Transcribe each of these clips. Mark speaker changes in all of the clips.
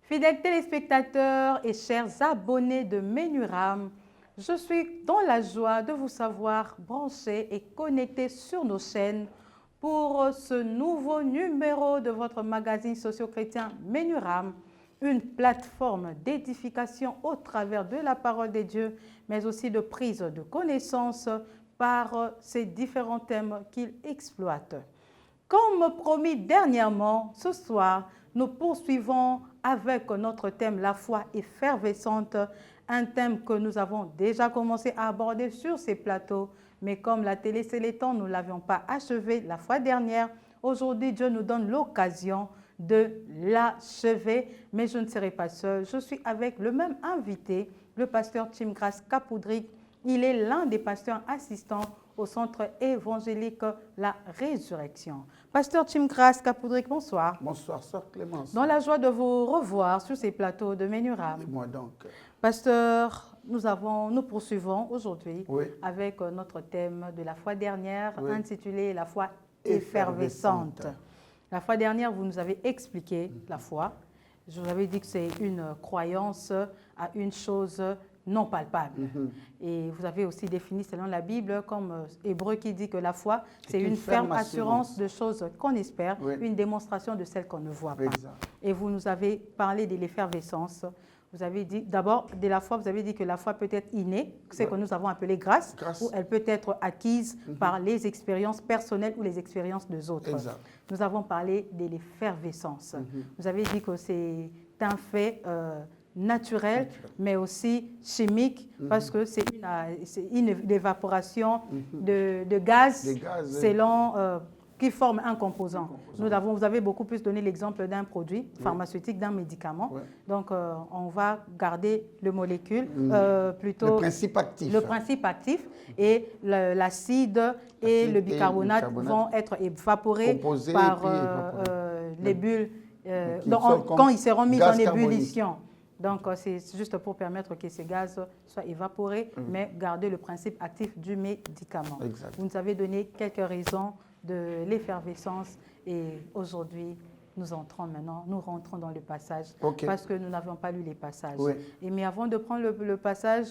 Speaker 1: Fidèles téléspectateurs et chers abonnés de Menuram, je suis dans la joie de vous savoir branchés et connectés sur nos chaînes pour ce nouveau numéro de votre magazine socio-chrétien Menuram, une plateforme d'édification au travers de la parole de Dieu, mais aussi de prise de connaissance par ces différents thèmes qu'il exploite. Comme promis dernièrement, ce soir, nous poursuivons avec notre thème « La foi effervescente », un thème que nous avons déjà commencé à aborder sur ces plateaux, mais comme la télé c'est les temps, nous ne l'avions pas achevé la fois dernière. Aujourd'hui, Dieu nous donne l'occasion de l'achever, mais je ne serai pas seule. Je suis avec le même invité, le pasteur Timgrace Capoudric. Il est l'un des pasteurs assistants au centre évangélique La Résurrection. Pasteur Timgrace Capoudric, bonsoir.
Speaker 2: Bonsoir, sœur Clémence.
Speaker 1: Dans la joie de vous revoir sur ces plateaux de Menuram.
Speaker 2: Moi donc.
Speaker 1: Pasteur, nous poursuivons aujourd'hui
Speaker 2: Oui.
Speaker 1: avec notre thème de la fois dernière,
Speaker 2: Oui.
Speaker 1: intitulé « La foi effervescente ». La fois dernière, vous nous avez expliqué la foi. Je vous avais dit que c'est une croyance à une chose non palpable. Et vous avez aussi défini, selon la Bible, comme Hébreu qui dit que la foi, c'est une ferme assurance de choses qu'on espère,
Speaker 2: Oui.
Speaker 1: une démonstration de celles qu'on ne voit pas.
Speaker 2: Exact.
Speaker 1: Et vous nous avez parlé de l'effervescence. Vous avez dit, d'abord, de la foi, vous avez dit que la foi peut être innée, c'est
Speaker 2: Oui.
Speaker 1: que nous avons appelé grâce,
Speaker 2: Grâce.
Speaker 1: ou elle peut être acquise par les expériences personnelles ou les expériences des autres.
Speaker 2: Exact.
Speaker 1: Nous avons parlé de l'effervescence. Vous avez dit que c'est un fait naturel, mais aussi chimique, parce que c'est une évaporation de gaz,
Speaker 2: Des gaz,
Speaker 1: selon, qui forme un composant. Vous avez beaucoup plus donné l'exemple d'un produit pharmaceutique, d'un médicament.
Speaker 2: Oui.
Speaker 1: Donc, on va garder le molécule, plutôt
Speaker 2: Le principe actif.
Speaker 1: le principe actif, et l'acide et le bicarbonate vont être évaporés
Speaker 2: Composés
Speaker 1: par
Speaker 2: et puis évaporés.
Speaker 1: les bulles
Speaker 2: Qui sont comme
Speaker 1: quand ils seront mis en
Speaker 2: gaz carbonique.
Speaker 1: ébullition. Donc, c'est juste pour permettre que ces gaz soient évaporés, mais garder le principe actif du médicament.
Speaker 2: Exact.
Speaker 1: Vous nous avez donné quelques raisons de l'effervescence et aujourd'hui, nous rentrons dans le passage,
Speaker 2: Ok.
Speaker 1: parce que nous n'avions pas lu les passages.
Speaker 2: Oui.
Speaker 1: Mais avant de prendre le passage,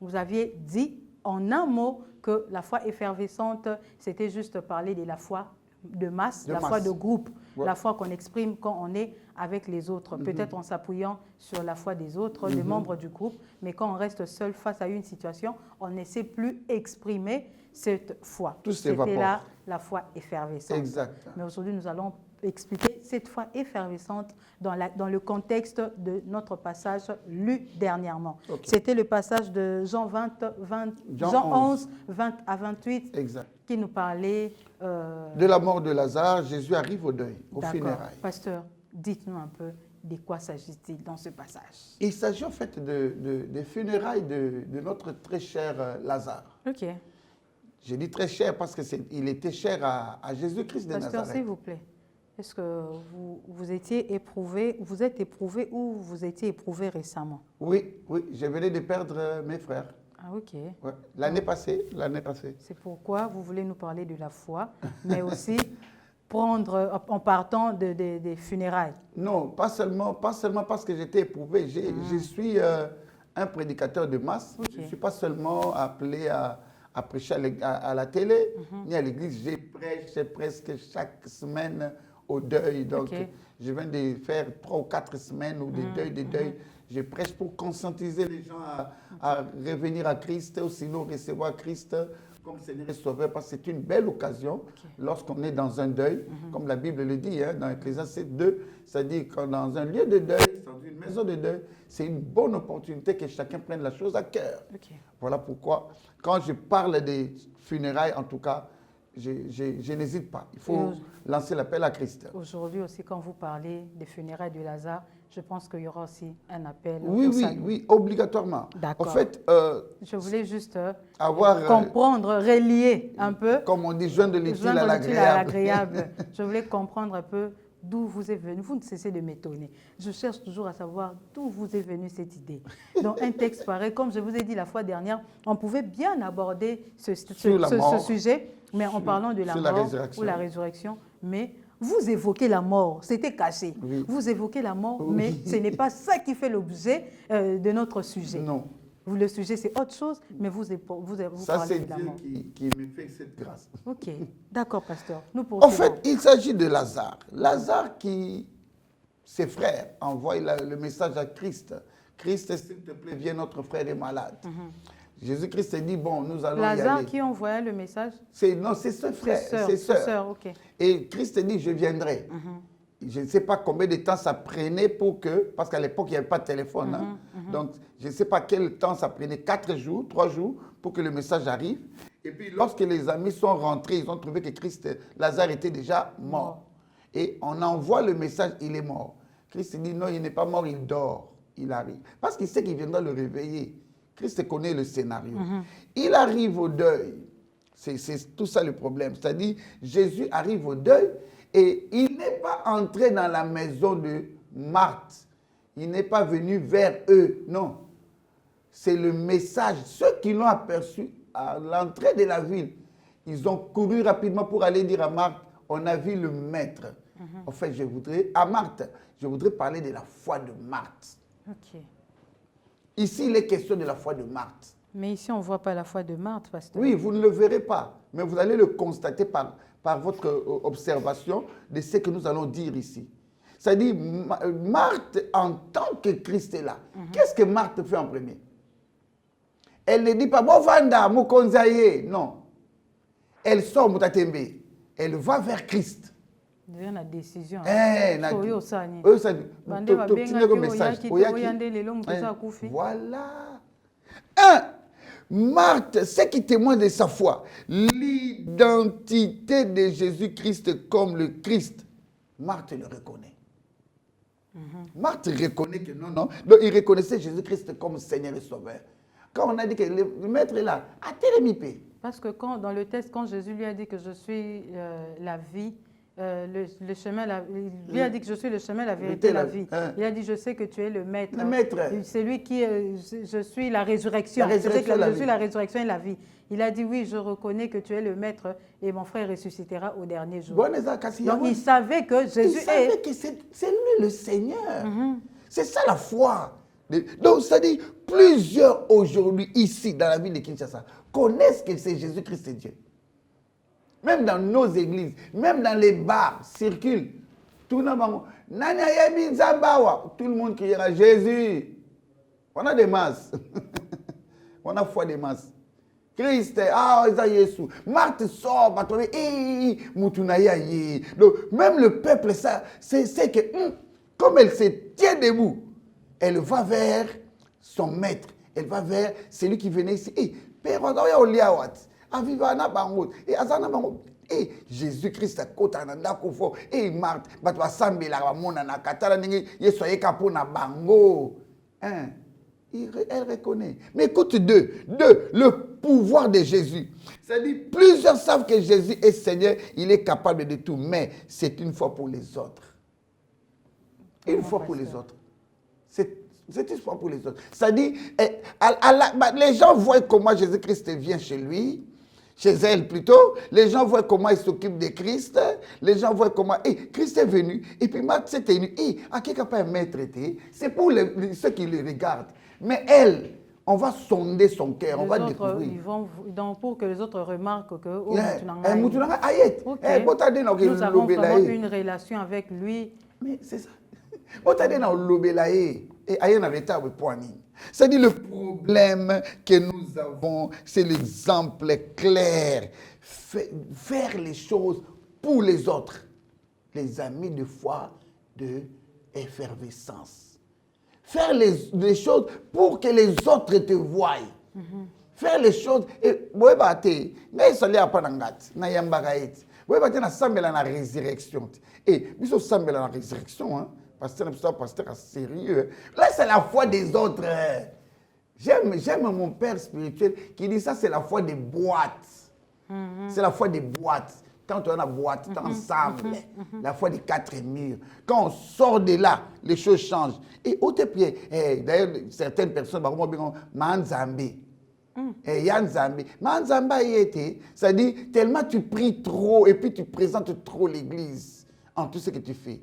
Speaker 1: vous aviez dit en un mot que la foi effervescente, c'était juste parler de la foi de masse, la foi de groupe,
Speaker 2: Ouais.
Speaker 1: la foi qu'on exprime quand on est avec les autres, peut-être en s'appuyant sur la foi des autres, des membres du groupe, mais quand on reste seul face à une situation, on ne sait plus exprimer cette foi.
Speaker 2: Tout s'évapore.
Speaker 1: C'était là la foi effervescente.
Speaker 2: Exact.
Speaker 1: Mais aujourd'hui, nous allons expliquer cette foi effervescente dans le contexte de notre passage lu dernièrement.
Speaker 2: Ok.
Speaker 1: C'était le passage de Jean 11, 20 à 28,
Speaker 2: Exact.
Speaker 1: qui nous parlait...
Speaker 2: De la mort de Lazare, Jésus arrive au deuil, aux
Speaker 1: D'accord.
Speaker 2: funérailles.
Speaker 1: Pasteur, dites-nous un peu de quoi s'agit-il dans ce passage.
Speaker 2: Il s'agit en fait des funérailles de notre très cher Lazare.
Speaker 1: Ok.
Speaker 2: J'ai dit très cher parce qu'il était cher à Jésus-Christ de
Speaker 1: Pasteur,
Speaker 2: Nazareth.
Speaker 1: s'il vous plaît, est-ce que vous étiez éprouvé, vous êtes éprouvé ou vous étiez éprouvé récemment?
Speaker 2: Oui, oui, je venais de perdre mes frères.
Speaker 1: Ah, ok.
Speaker 2: Ouais. L'année passée.
Speaker 1: C'est pourquoi vous voulez nous parler de la foi, mais aussi en partant des funérailles.
Speaker 2: Non, pas seulement parce que j'étais éprouvé. Je suis un prédicateur de masse.
Speaker 1: Ok.
Speaker 2: Je ne suis pas seulement appelé à prêcher à la télé, ni à l'église. Je prêche presque chaque semaine au deuil. Donc,
Speaker 1: Ok.
Speaker 2: je viens de faire 3 ou 4 semaines ou des deuils. Je prêche pour conscientiser les gens à revenir à Christ, ou sinon recevoir Christ comme Seigneur et Sauveur, parce que c'est une belle occasion lorsqu'on est dans un deuil, comme la Bible le dit, dans Ecclésiaste 2, c'est-à-dire que dans un lieu de deuil, dans une maison de deuil, c'est une bonne opportunité que chacun prenne la chose à cœur.
Speaker 1: Ok.
Speaker 2: Voilà pourquoi, quand je parle des funérailles, en tout cas, je n'hésite pas. Il faut lancer l'appel à Christ.
Speaker 1: Aujourd'hui aussi, quand vous parlez des funérailles de Lazare, je pense qu'il y aura aussi un appel.
Speaker 2: Oui,
Speaker 1: au
Speaker 2: oui,
Speaker 1: salut.
Speaker 2: oui, obligatoirement.
Speaker 1: D'accord.
Speaker 2: En fait,
Speaker 1: Je voulais juste
Speaker 2: avoir,
Speaker 1: comprendre, relier un peu.
Speaker 2: comme on dit, joindre l'utile à
Speaker 1: Joindre l'utile
Speaker 2: l'agréable.
Speaker 1: l'agréable. Je voulais comprendre un peu d'où vous est venu. Vous ne cessez de m'étonner. Je cherche toujours à savoir d'où vous est venue cette idée. Donc, un texte pareil, comme je vous ai dit la fois dernière, on pouvait bien aborder ce sujet, mais en parlant de la mort ou la résurrection. Mais vous évoquez la mort, c'était caché.
Speaker 2: Oui.
Speaker 1: Vous évoquez la mort,
Speaker 2: Oui.
Speaker 1: mais ce n'est pas ça qui fait l'objet de notre sujet.
Speaker 2: Non.
Speaker 1: Le sujet, c'est autre chose, mais vous
Speaker 2: Ça,
Speaker 1: parlez
Speaker 2: c'est
Speaker 1: de la
Speaker 2: Dieu
Speaker 1: mort.
Speaker 2: qui me fait cette grâce.
Speaker 1: Ok, d'accord, pasteur. Nous
Speaker 2: En
Speaker 1: poursuivons.
Speaker 2: fait, il s'agit de Lazare. Lazare qui, ses frères, envoient le message à Christ. Christ, s'il te plaît, viens, notre frère est malade. Jésus-Christ dit, bon, nous allons y
Speaker 1: Lazare
Speaker 2: aller.
Speaker 1: qui envoyait le message?
Speaker 2: Non, c'est ce frère,
Speaker 1: Ses sœurs, ok.
Speaker 2: Et Christ dit, je viendrai. Je ne sais pas combien de temps ça prenait pour que, parce qu'à l'époque, il n'y avait pas de téléphone. Donc, je ne sais pas quel temps ça prenait, 4 jours, 3 jours, pour que le message arrive. Et puis, lorsque les amis sont rentrés, ils ont trouvé que Lazare était déjà mort. Et on envoie le message, il est mort. Christ dit, non, il n'est pas mort, il dort, il arrive. Parce qu'il sait qu'il viendra le réveiller. Christ connaît le scénario. Il arrive au deuil. C'est tout ça le problème. C'est-à-dire, Jésus arrive au deuil et il n'est pas entré dans la maison de Marthe. Il n'est pas venu vers eux. Non. C'est le message. Ceux qui l'ont aperçu à l'entrée de la ville, ils ont couru rapidement pour aller dire à Marthe, on a vu le maître. En fait, à Marthe, je voudrais parler de la foi de Marthe.
Speaker 1: Ok.
Speaker 2: Ici, il est question de la foi de Marthe.
Speaker 1: Mais ici, on ne voit pas la foi de Marthe, pasteur.
Speaker 2: Oui, vous ne le verrez pas, mais vous allez le constater par votre observation de ce que nous allons dire ici. C'est-à-dire, Marthe, en tant que Christ est là, qu'est-ce que Marthe fait en premier? Elle ne dit pas, bon, Vanda, Mukonzaye. Non. Elle sort Mutatembe. Elle va vers Christ.
Speaker 1: Il y a une décision.
Speaker 2: Voilà. Marthe, ce qui témoigne de sa foi, l'identité de Jésus-Christ comme le Christ, Marthe le reconnaît. Marthe reconnaît que non. Donc, il reconnaissait Jésus-Christ comme Seigneur et Sauveur. Quand on a dit que le maître est là, à Télémipé.
Speaker 1: Parce que dans le texte, quand Jésus lui a dit que je suis la vie, le chemin, il lui a dit que je suis le chemin, la vérité, la vie. Il a dit, je sais que tu es le maître.
Speaker 2: Le maître.
Speaker 1: C'est lui qui, je suis la résurrection. Je suis la résurrection et la vie. Il a dit, oui, je reconnais que tu es le maître et mon frère ressuscitera au dernier jour. Donc il savait que Jésus
Speaker 2: que c'est lui le Seigneur. C'est ça la foi. Donc, c'est-à-dire, plusieurs aujourd'hui, ici, dans la ville de Kinshasa, connaissent que c'est Jésus-Christ et Dieu. Même dans nos églises, même dans les bars, circulent. Tout le monde criera Jésus. On a des masses. On a foi des masses. Christ, Jésus. Marthe sort, donc même le peuple, ça, c'est que, comme elle se tient debout, elle va vers son maître. Elle va vers celui qui venait ici. Père, Jésus-Christ a kota na ndako fo Marthe bato basambela bamona na katala ndenge Yesu ayeka pona bango. Elle reconnaît. Mais écoute, le pouvoir de Jésus. C'est-à-dire, plusieurs savent que Jésus est Seigneur, il est capable de tout, mais c'est une fois pour les autres. Une fois pour les autres. C'est une fois pour les autres. C'est-à-dire, les gens voient comment Jésus-Christ vient chez lui, chez elle plutôt. Les gens voient comment il s'occupe de Christ. Les gens voient comment Christ est venu. Et puis Marthe s'est tenue. À qui n'a pas un maître été? C'est pour ceux qui le regardent. Mais elle, on va sonder son cœur, on va
Speaker 1: Les autres,
Speaker 2: découvrir.
Speaker 1: ils vont, donc pour que les autres remarquent que oh,
Speaker 2: Yeah.
Speaker 1: Mutunanga,
Speaker 2: Mutunanga, ayet.
Speaker 1: ok.
Speaker 2: Nous
Speaker 1: Nous avons vraiment une relation avec lui.
Speaker 2: Mais c'est ça. C'est-à-dire le problème que nous avons, c'est l'exemple clair. Faire les choses pour les autres. Les amis de foi, de effervescence. Faire les choses pour que les autres te voient. Faire les choses. Et moi, je suis allé à Panangat, na Yambagaït. Moi, je suis allé à la résurrection. Et, je suis allé à la résurrection, hein. Pasteur sérieux. Là, c'est la foi des autres. J'aime mon père spirituel qui dit ça, c'est la foi des boîtes. C'est la foi des boîtes. Quand on a la boîte, ensemble, la foi des 4 murs. Quand on sort de là, les choses changent. Et au pied, d'ailleurs, certaines personnes, Manzambi. Yanzambi. Manzamba y était, c'est-à-dire, tellement tu pries trop et puis tu présentes trop l'église en tout ce que tu fais.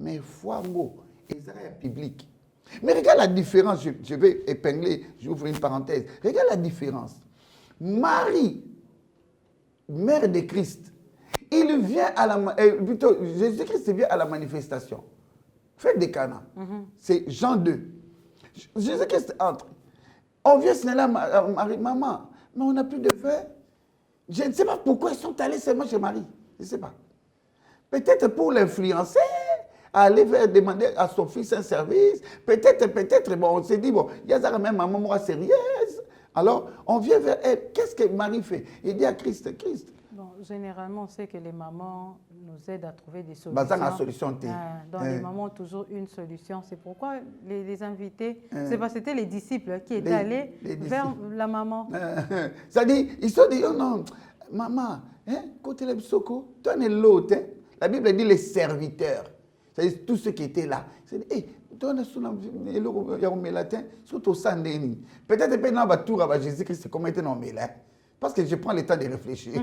Speaker 2: Mais foi mot, Israël public. Mais regarde la différence, je vais épingler, j'ouvre une parenthèse. Regarde la différence. Marie, mère de Christ, il vient à la, plutôt, Jésus-Christ vient à la manifestation. Fête des Cana. C'est Jean 2. Jésus-Christ entre. On vient signaler à Marie, maman, mais on n'a plus de feu. Je ne sais pas pourquoi ils sont allés seulement chez Marie. Je ne sais pas. Peut-être pour l'influencer, aller demander à son fils un service. Peut-être, bon, on s'est dit, bon, il y a même maman moi sérieuse. Alors, on vient vers elle. Qu'est-ce que Marie fait? Il dit à Christ.
Speaker 1: Bon, généralement, on sait que les mamans nous aident à trouver des solutions.
Speaker 2: Bah, solution
Speaker 1: donc, les mamans ont toujours une solution. C'est pourquoi les invités, c'est parce que c'était les disciples qui étaient allés vers la maman.
Speaker 2: C'est-à-dire, ils se sont dit, oh non, maman, côté le soko, toi, tu es l'autre. La Bible dit les serviteurs. C'est-à-dire tous ceux qui étaient là. C'est-à-dire, hey, toi, tu es surtout Sandéni. Peut-être que dans le tour à Jésus-Christ, comment était nommé là? Parce que je prends le temps de réfléchir.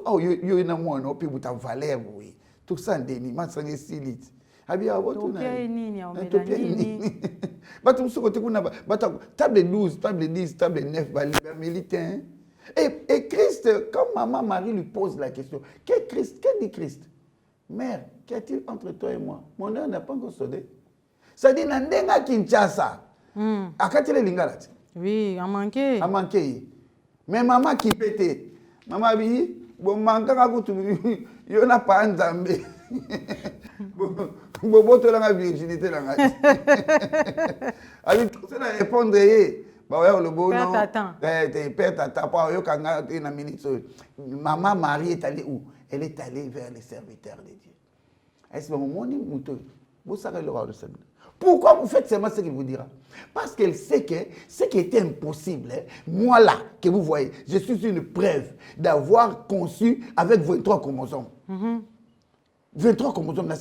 Speaker 2: Oh, il y a un mois, non, puis vous avez valeur, oui. Tout ça, Denis, ma sangue est si lit. Table 12, table 10, table 9, militain. Et Christ, quand maman Marie lui pose la question, qu'est dit Christ? Mère, qu'y a-t-il entre toi et moi? Mon œil n'a pas encore sonné. Ça dit, Nandenga Kinshasa. À quand il est l'ingala?
Speaker 1: Oui, a manqué.
Speaker 2: A manqué. Mais maman qui pétait. Maman dit, bon, manquera que tu y en a pas un zambé. Bobo, tu as la virginité. Alors, tu vas répondre. Maman Marie est allée où? Elle est allée vers les serviteurs de Dieu. Est-ce que vous savez le roi de Seigneur? Pourquoi vous faites seulement ce qu'il vous dira? Parce qu'elle sait que ce qui était impossible, moi là, que vous voyez, je suis une preuve d'avoir conçu avec 23 chromosomes. 23 chromosomes, mais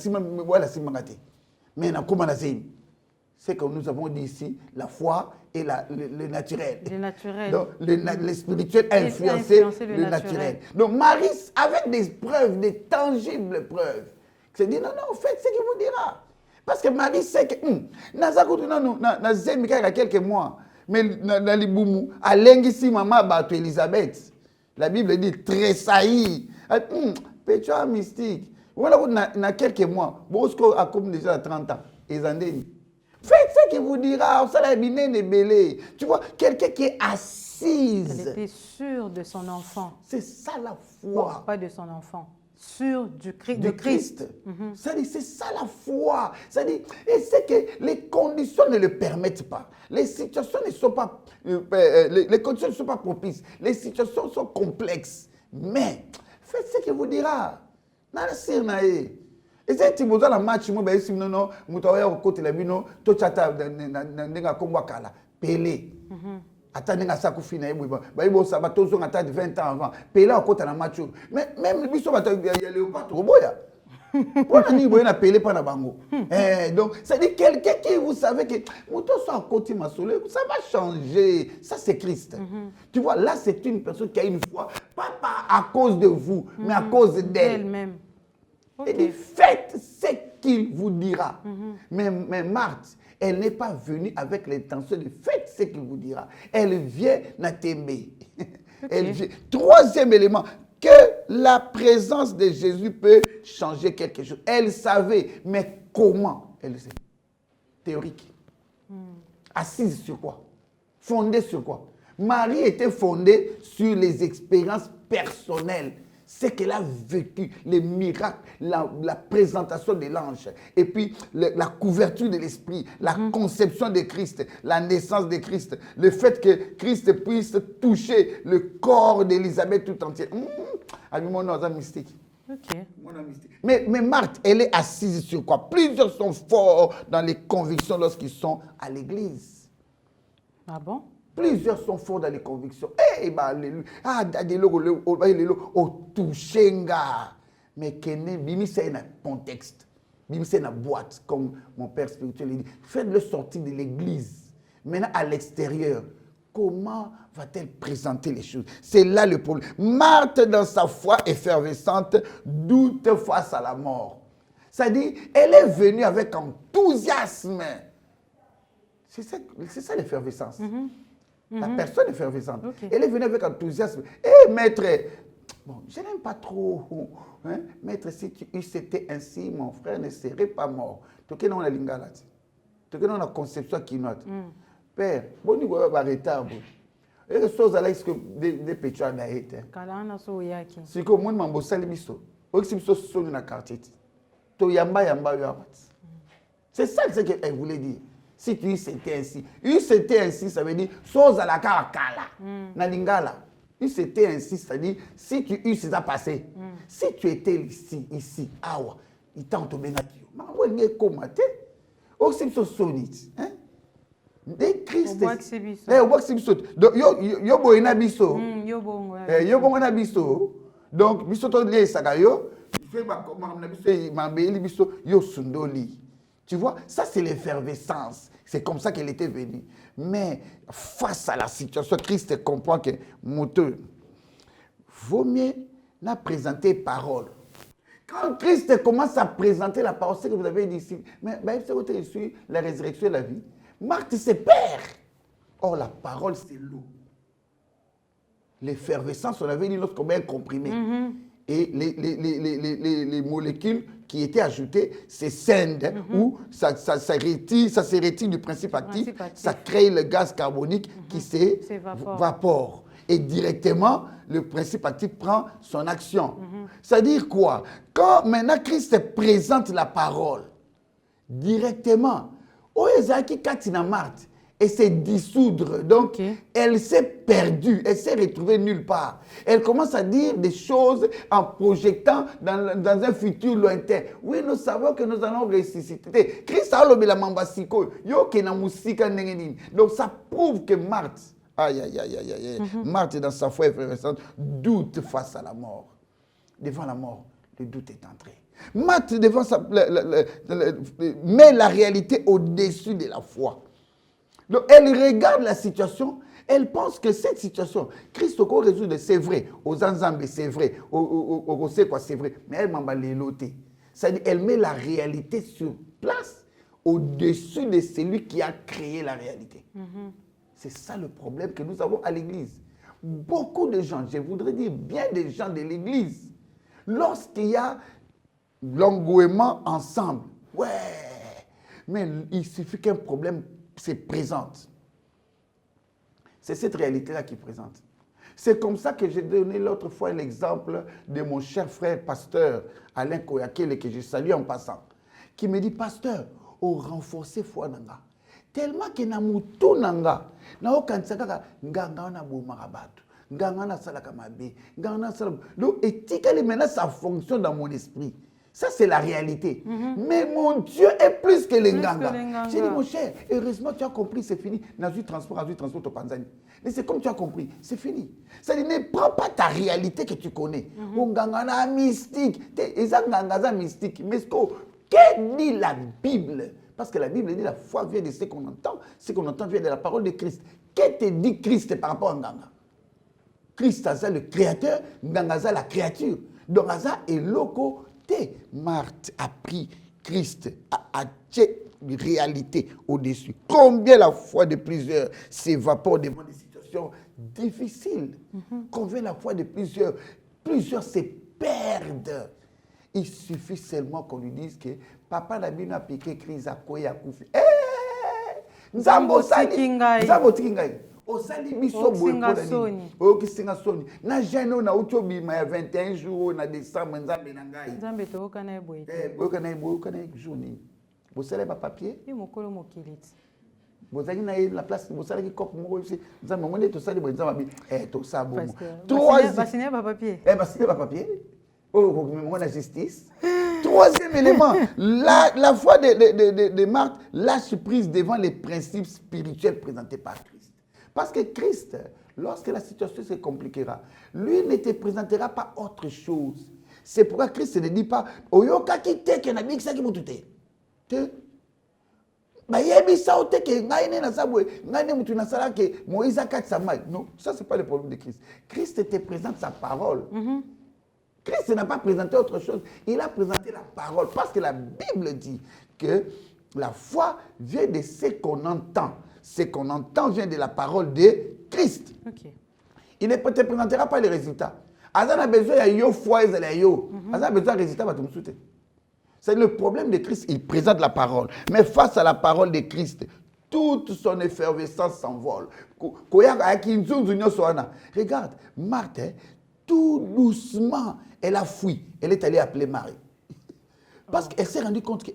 Speaker 2: c'est que nous avons dit ici, la foi et le naturel.
Speaker 1: Le naturel.
Speaker 2: Donc, le spirituel a influencé le naturel. Donc, Marie, avec des preuves, des tangibles preuves, s'est dit, non, faites ce qu'il vous dira. Parce que Marie sait que, il y a quelques mois, mais dans les boumou, à l'engisi maman battu Elisabeth, la Bible dit tressailli. Pétua mystique. Voilà, il y a quelques mois, Bosco a comme déjà 30 ans, et faites ce qu'il vous dira, tu vois, quelqu'un qui est assise.
Speaker 1: Elle était sûre de son enfant.
Speaker 2: C'est ça la foi.
Speaker 1: Non, pas de son enfant. Sûre de Christ.
Speaker 2: C'est ça la foi. Et c'est que les conditions ne le permettent pas. Les situations ne sont pas, les conditions ne sont pas propices. Les situations sont complexes. Mais faites ce qu'il vous dira. Et c'est que la match, non, côté la bino, to chata n'enga komwa kala, Pelé. Attendez à ça qu'on finit, ça va tous 20 ans avant. Pelé à côté la match. Mais même lui, ça va y aller au pas trop boya. Pour la nuit, il a Pelé pas na bango. Donc, ça dit quelqu'un qui vous savez que moto soit à côté ma soleil, ça va changer. Ça c'est Christ. Tu vois, là c'est une personne qui a une foi, pas à cause de vous, mais à cause d'elle-même.
Speaker 1: Okay.
Speaker 2: Il dit, faites ce qu'il vous dira. Mais Marthe Elle n'est pas venue avec l'intention de faire ce qu'il vous dira. Elle vient Natembe. Elle vient. Troisième élément, que la présence de Jésus peut changer quelque chose. Elle savait, mais comment elle sait? Théorique. Assise sur quoi? Fondée sur quoi? Marie était fondée sur les expériences personnelles. Ce qu'elle a vécu, les miracles, la présentation de l'ange, et puis la couverture de l'esprit, la conception de Christ, la naissance de Christ, le fait que Christ puisse toucher le corps d'Élisabeth tout entier. Mon nom est mystique.
Speaker 1: Ok.
Speaker 2: Mais Marthe, elle est assise sur quoi? Plusieurs sont forts dans les convictions lorsqu'ils sont à l'église.
Speaker 1: Ah bon?
Speaker 2: Plusieurs sont forts dans les convictions. Eh, bah, alléluia. Ah, au touchenga. Mais Kene, Bimi, c'est un contexte. Bimi, c'est une boîte, comme mon père spirituel dit. Faites-le sortir de l'église. Maintenant, à l'extérieur, comment va-t-elle présenter les choses? C'est là le problème. Marthe, dans sa foi effervescente, doute face à la mort. C'est-à-dire, elle est venue avec enthousiasme. C'est ça l'effervescence. La personne effervescente. Okay. Elle est venue avec enthousiasme. Eh, maître, bon, je n'aime pas trop. Hein? Maître, si tu eusse été ainsi, mon frère ne serait pas mort. Tu connais la lingala. Tu connais la conception qui note. Père, bon, il va arrêter. Et les choses à l'aise que des pétuas d'aïe. C'est comme moi, je suis allé au Xibso dans le quartier. C'est ça qu'elle voulait dire. Si tu eusse été ainsi. Eusse été ainsi, ça veut dire chose à la kala. Na lingala. Eusse été ainsi, c'est-à-dire si tu eusses ça passé. Si tu étais ici, awa, il t'a entouré na Dieu. Mais où est-ce que tu es? Au Xibso sonit. Hein? Des Christ. Au Xibso. Donc, yo boina biso. Yo boina biso. Donc, biso to lié sagayo. Yo sundoli. Tu vois, ça c'est l'effervescence. C'est comme ça qu'elle était venue. Mais face à la situation, Christ comprend que moteur, vaut mieux n'a présenter parole. Quand Christ commence à présenter la parole, c'est que vous avez dit ici, mais c'est sur la résurrection de la vie. Marthe se perd. Or, la parole, c'est l'eau. L'effervescence, on avait dit lorsqu'on met un comprimé. Et les molécules qui étaient ajoutées, c'est scindent, où ça se retire du principe actif, ça crée le gaz carbonique qui s'évapore. Et directement, le principe actif prend son action. C'est-à-dire quoi? Quand maintenant Christ présente la parole, directement, Oezaki Katina Marthe, et s'est dissoudre. Donc, elle s'est perdue, elle s'est retrouvée nulle part. Elle commence à dire des choses en projetant dans un futur lointain. Oui, nous savons que nous allons ressusciter. Christ a l'obé la mambasiko, yo ke na musika nengenini. Donc, ça prouve que Marthe, Marthe, dans sa foi effervescente, doute face à la mort. Devant la mort, le doute est entré. Marthe, devant met la réalité au-dessus de la foi. Donc, elle regarde la situation, elle pense que cette situation, Christ au résout, c'est vrai, aux Anzambé, c'est vrai, au Roséquois, c'est vrai, mais elle m'a l'éloté. C'est-à-dire, elle met la réalité sur place, au-dessus de celui qui a créé la réalité. C'est ça le problème que nous avons à l'Église. Beaucoup de gens, je voudrais dire bien des gens de l'Église, lorsqu'il y a l'engouement ensemble, ouais, mais il suffit qu'un problème se présente. C'est cette réalité-là qui présente. C'est comme ça que j'ai donné l'autre fois l'exemple de mon cher frère pasteur Alain Koyakele, que je salue en passant, qui me dit, pasteur, au renforcer foi nanga. Tellement que na mutu nanga, na okansaka nganga na bomarabatu, nganga na salaka mabe, nganga na salaka. Donc, éthiquement, maintenant, ça fonctionne dans mon esprit. Ça, c'est la réalité. Mais mon Dieu est plus que les Nganga. J'ai dit, mon cher, heureusement, tu as compris, c'est fini. Nazu transport au Tanzanie. Mais c'est comme tu as compris, c'est fini. Ça dit, ne prends pas ta réalité que tu connais. Nganga mystique. Et ça, Nganga mystique. Mais que dit la Bible? Parce que la Bible dit la foi vient de ce qu'on entend. Ce qu'on entend vient de la parole de Christ. Que te dit Christ par rapport à Nganga? Christ, c'est le créateur. Nganga, c'est la créature. Donc, ça est loco. Marthe a pris Christ, réalité au-dessus. Combien la foi de plusieurs s'évaporent devant des situations difficiles. Combien la foi de plusieurs se perdent. Il suffit seulement qu'on lui dise que papa n'a bien piqué crise à quoi il a koufi. Nzambo tikingai. Osali biso boyepolani. Okisinga soni. Na jeune na utobima ya 21 jours na décembre nzambe na ngai.
Speaker 1: Nzambe to kana eboyete.
Speaker 2: Boyokana journée. Bosala ba papier?
Speaker 1: Ye mokolo mokiliti.
Speaker 2: Bozali na la place bosala ki cop moko ici. Nzambe ngone to sali bo nzambe to sabo.
Speaker 1: Basine ba papier.
Speaker 2: Basine ba papier. Oh, la justice. Troisième élément, la foi de Marthe lâche prise devant les principes spirituels présentés par Christ. Parce que Christ, lorsque la situation se compliquera, lui ne te présentera pas autre chose. C'est pourquoi Christ ne dit pas « Oyoka ki te ke na bikisa ki mutu te ». Bayebisa ote ke ngai ne na sabwe, ngai ne mutu na sala ke Moïse akatisa mai. Non, ça c'est pas le problème de Christ. Christ te présente sa parole. Christ n'a pas présenté autre chose. Il a présenté la parole parce que la Bible dit que la foi vient de ce qu'on entend. Ce qu'on entend vient de la parole de Christ.
Speaker 1: Okay.
Speaker 2: Il ne te présentera pas les résultats. Azan a besoin de foi et de yo. Azan a besoin de résultats. C'est le problème de Christ. Il présente la parole. Mais face à la parole de Christ, toute son effervescence s'envole. Regarde, Marthe, tout doucement, elle a fui. Elle est allée appeler Marie. Parce qu'elle s'est rendue compte que,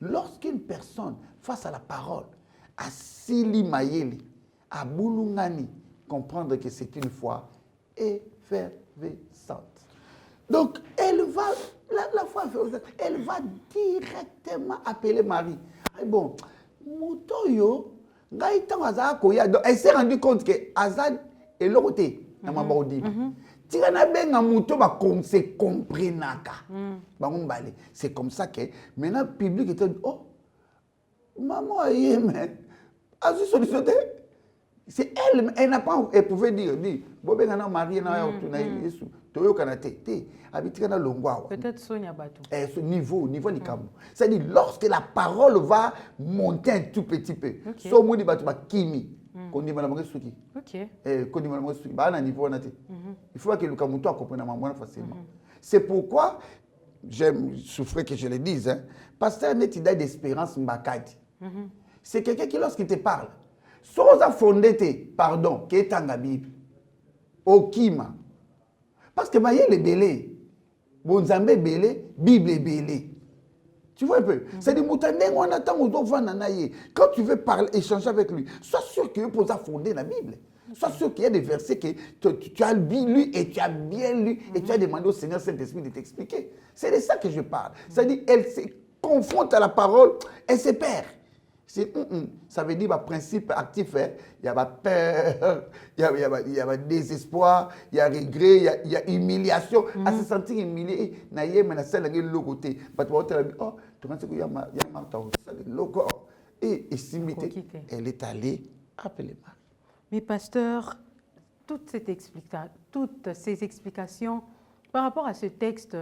Speaker 2: lorsqu'une personne, face à la parole, a sili mayeli, a boulungani, comprendre que c'est une foi effervescente. Donc, elle va, la foi effervescente, elle va directement appeler Marie. Et bon, Moutoyo, elle s'est rendue compte que Azad est l'autre. C'est comme ça que maintenant le public était oh maman c'est elle, elle n'a pas, elle pouvait dire Marie
Speaker 1: peut-être Sonia Batou.
Speaker 2: Ce niveau ni comme. C'est-à-dire lorsque la parole va monter un tout petit peu. So moni batu ba kimi. Kondi malamange suki.
Speaker 1: OK.
Speaker 2: Kondi malamange suki. Ba na niveau na te. Il faut que le kamuto comprenne maman facilement. C'est pourquoi j'aime souffrir que je le dise hein. Pasteur Netida d'espérance Mbakadi. C'est quelqu'un qui lorsqu'il te parle, sans fondé pardon, qui est en Bible. Okima. Parce que maïe le belé. Bonzambe belé, Bible est belé. Tu vois un peu? C'est-à-dire, quand tu veux parler, échanger avec lui, sois sûr qu'il peut fonder la Bible. Sois sûr qu'il y a des versets que tu as lu et tu as bien lu et tu as demandé au Seigneur Saint-Esprit de t'expliquer. C'est de ça que je parle. C'est-à-dire, elle se confronte à la parole, elle se perd. Ça veut dire, principe actif, il y a peur, il y a désespoir, il y a regret, il y a humiliation. À se sentir humilié, elle est allée appeler Marie.
Speaker 1: Mais pasteur, toutes ces explications, par rapport à ce texte,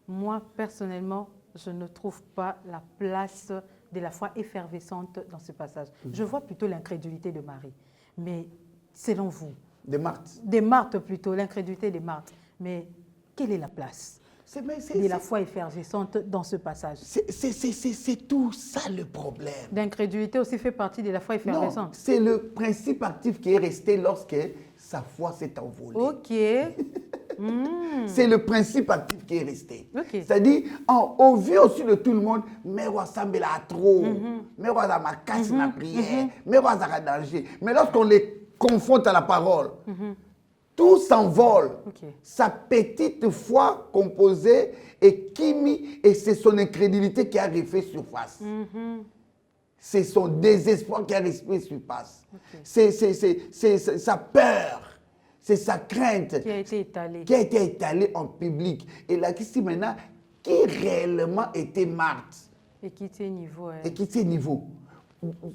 Speaker 1: moi personnellement, je ne trouve pas la place de la foi effervescente dans ce passage. Je vois plutôt l'incrédulité de Marie. Mais selon vous?
Speaker 2: De Marthe.
Speaker 1: De Marthe plutôt, l'incrédulité de Marthe. Mais quelle est la place de la foi effervescente dans ce passage?
Speaker 2: C'est tout ça le problème.
Speaker 1: L'incrédulité aussi fait partie de la foi effervescente.
Speaker 2: Non, c'est le principe actif qui est resté lorsque sa foi s'est envolée.
Speaker 1: Ok.
Speaker 2: C'est le principe actif qui est resté.
Speaker 1: Okay.
Speaker 2: C'est-à-dire, au vu aussi de tout le monde, mais on semble à trop, mais on a ma casse ma prière, mais on a danger. Mais lorsqu'on les confronte à la parole, tout s'envole.
Speaker 1: Okay.
Speaker 2: Sa petite foi composée et Kimi, et c'est son incrédulité qui a refait surface. C'est son désespoir qui a refait surface. Okay. C'est sa peur. C'est sa crainte
Speaker 1: qui a été
Speaker 2: étalée en public. Et là, ici maintenant, qui réellement était Marthe?
Speaker 1: Et qui était niveau.
Speaker 2: Et qui était niveau.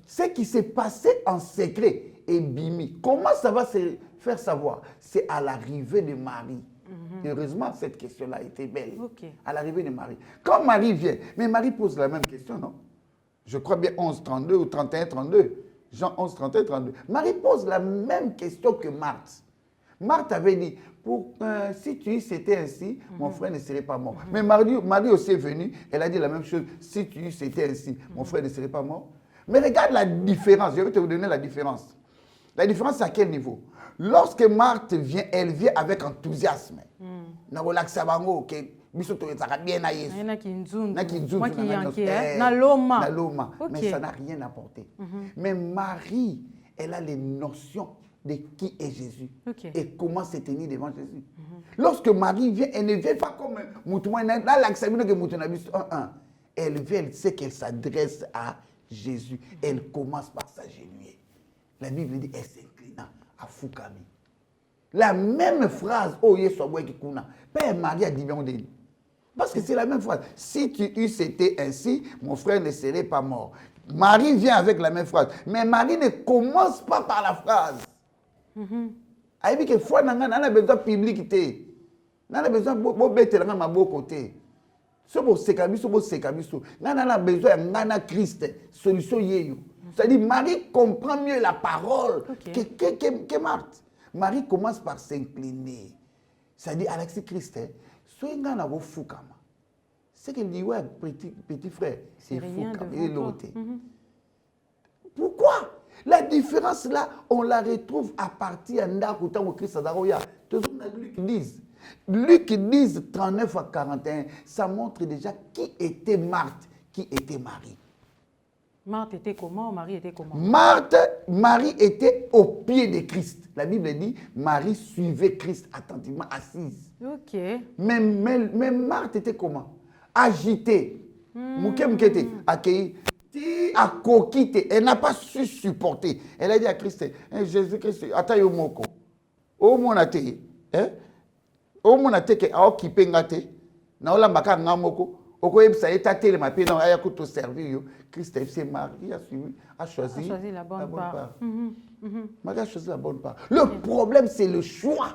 Speaker 2: Ce qui s'est passé en secret est bimi. Comment ça va se faire savoir? C'est à l'arrivée de Marie. Heureusement, cette question-là a été belle
Speaker 1: Ok.
Speaker 2: à l'arrivée de Marie. Quand Marie vient, mais Marie pose la même question, non? Je crois bien 11-32 ou 31-32. Jean 11-31-32. Marie pose la même question que Marthe. Marthe avait dit, si tu c'était ainsi, mon frère ne serait pas mort. Mais Marie aussi est venue, elle a dit la même chose, si tu c'était ainsi, mon frère ne serait pas mort. Mais regarde la différence, je vais te donner la différence. La différence, c'est à quel niveau? Lorsque Marthe vient, elle vient avec enthousiasme. Na relaxa bango ke biso to ezaka bien na Yesu.
Speaker 1: Na kinzundu.
Speaker 2: Na kinzundu
Speaker 1: Moi qui
Speaker 2: na
Speaker 1: yanké,
Speaker 2: ngano.
Speaker 1: na loma.
Speaker 2: Na loma.
Speaker 1: Ok.
Speaker 2: Mais ça n'a rien apporté. Mais Marie, elle a les notions de qui est Jésus
Speaker 1: Ok.
Speaker 2: et comment se tenir devant Jésus. Lorsque Marie vient, elle ne vient pas comme Moutouma, elle vient, elle sait qu'elle s'adresse à Jésus. Elle commence par s'agenouiller. La Bible dit, elle s'inclina à Foukami. La même phrase, oh Yesouaboué Kikouna, Père Marie a dit bien. Parce que c'est la même phrase. Si tu eusse été ainsi, mon frère ne serait pas mort. Marie vient avec la même phrase. Mais Marie ne commence pas par la phrase. Elle dit que foi n'a pas besoin de publicité. N'a pas besoin de bête à ma côté. Ce beau sécabiso, beau sécabiso. N'a besoin de Christ. Solution yeyo. C'est-à-dire Marie comprend mieux la parole que Marthe. Marie commence par s'incliner. C'est-à-dire Alexis Christ, soyez un peu fou comme moi. C'est qu'il dit, ouais, petit frère, c'est fou comme il est l'autre. Pourquoi? La différence là, on la retrouve à partir de Christ Adaroya. Luc 10, 39 à 41, ça montre déjà qui était Marthe, qui était Marie.
Speaker 1: Marthe était comment? Marie était comment?
Speaker 2: Marie était au pied de Christ. La Bible dit, Marie suivait Christ attentivement assise.
Speaker 1: Ok.
Speaker 2: Mais Marthe était comment? Agitée. Moukemkete, accueillie. À coquille, elle n'a pas su supporter. Elle a dit à Christ, Jésus-Christ, attends au moko. Au monate, au monate que a occupé ngate, na ola mbaka ngamoko. Oko ebisa etatele mapi na aya kuto servir. Christ s'est marié, a choisi
Speaker 1: la bonne part.
Speaker 2: Marie a choisi la bonne part. Le problème, c'est le choix.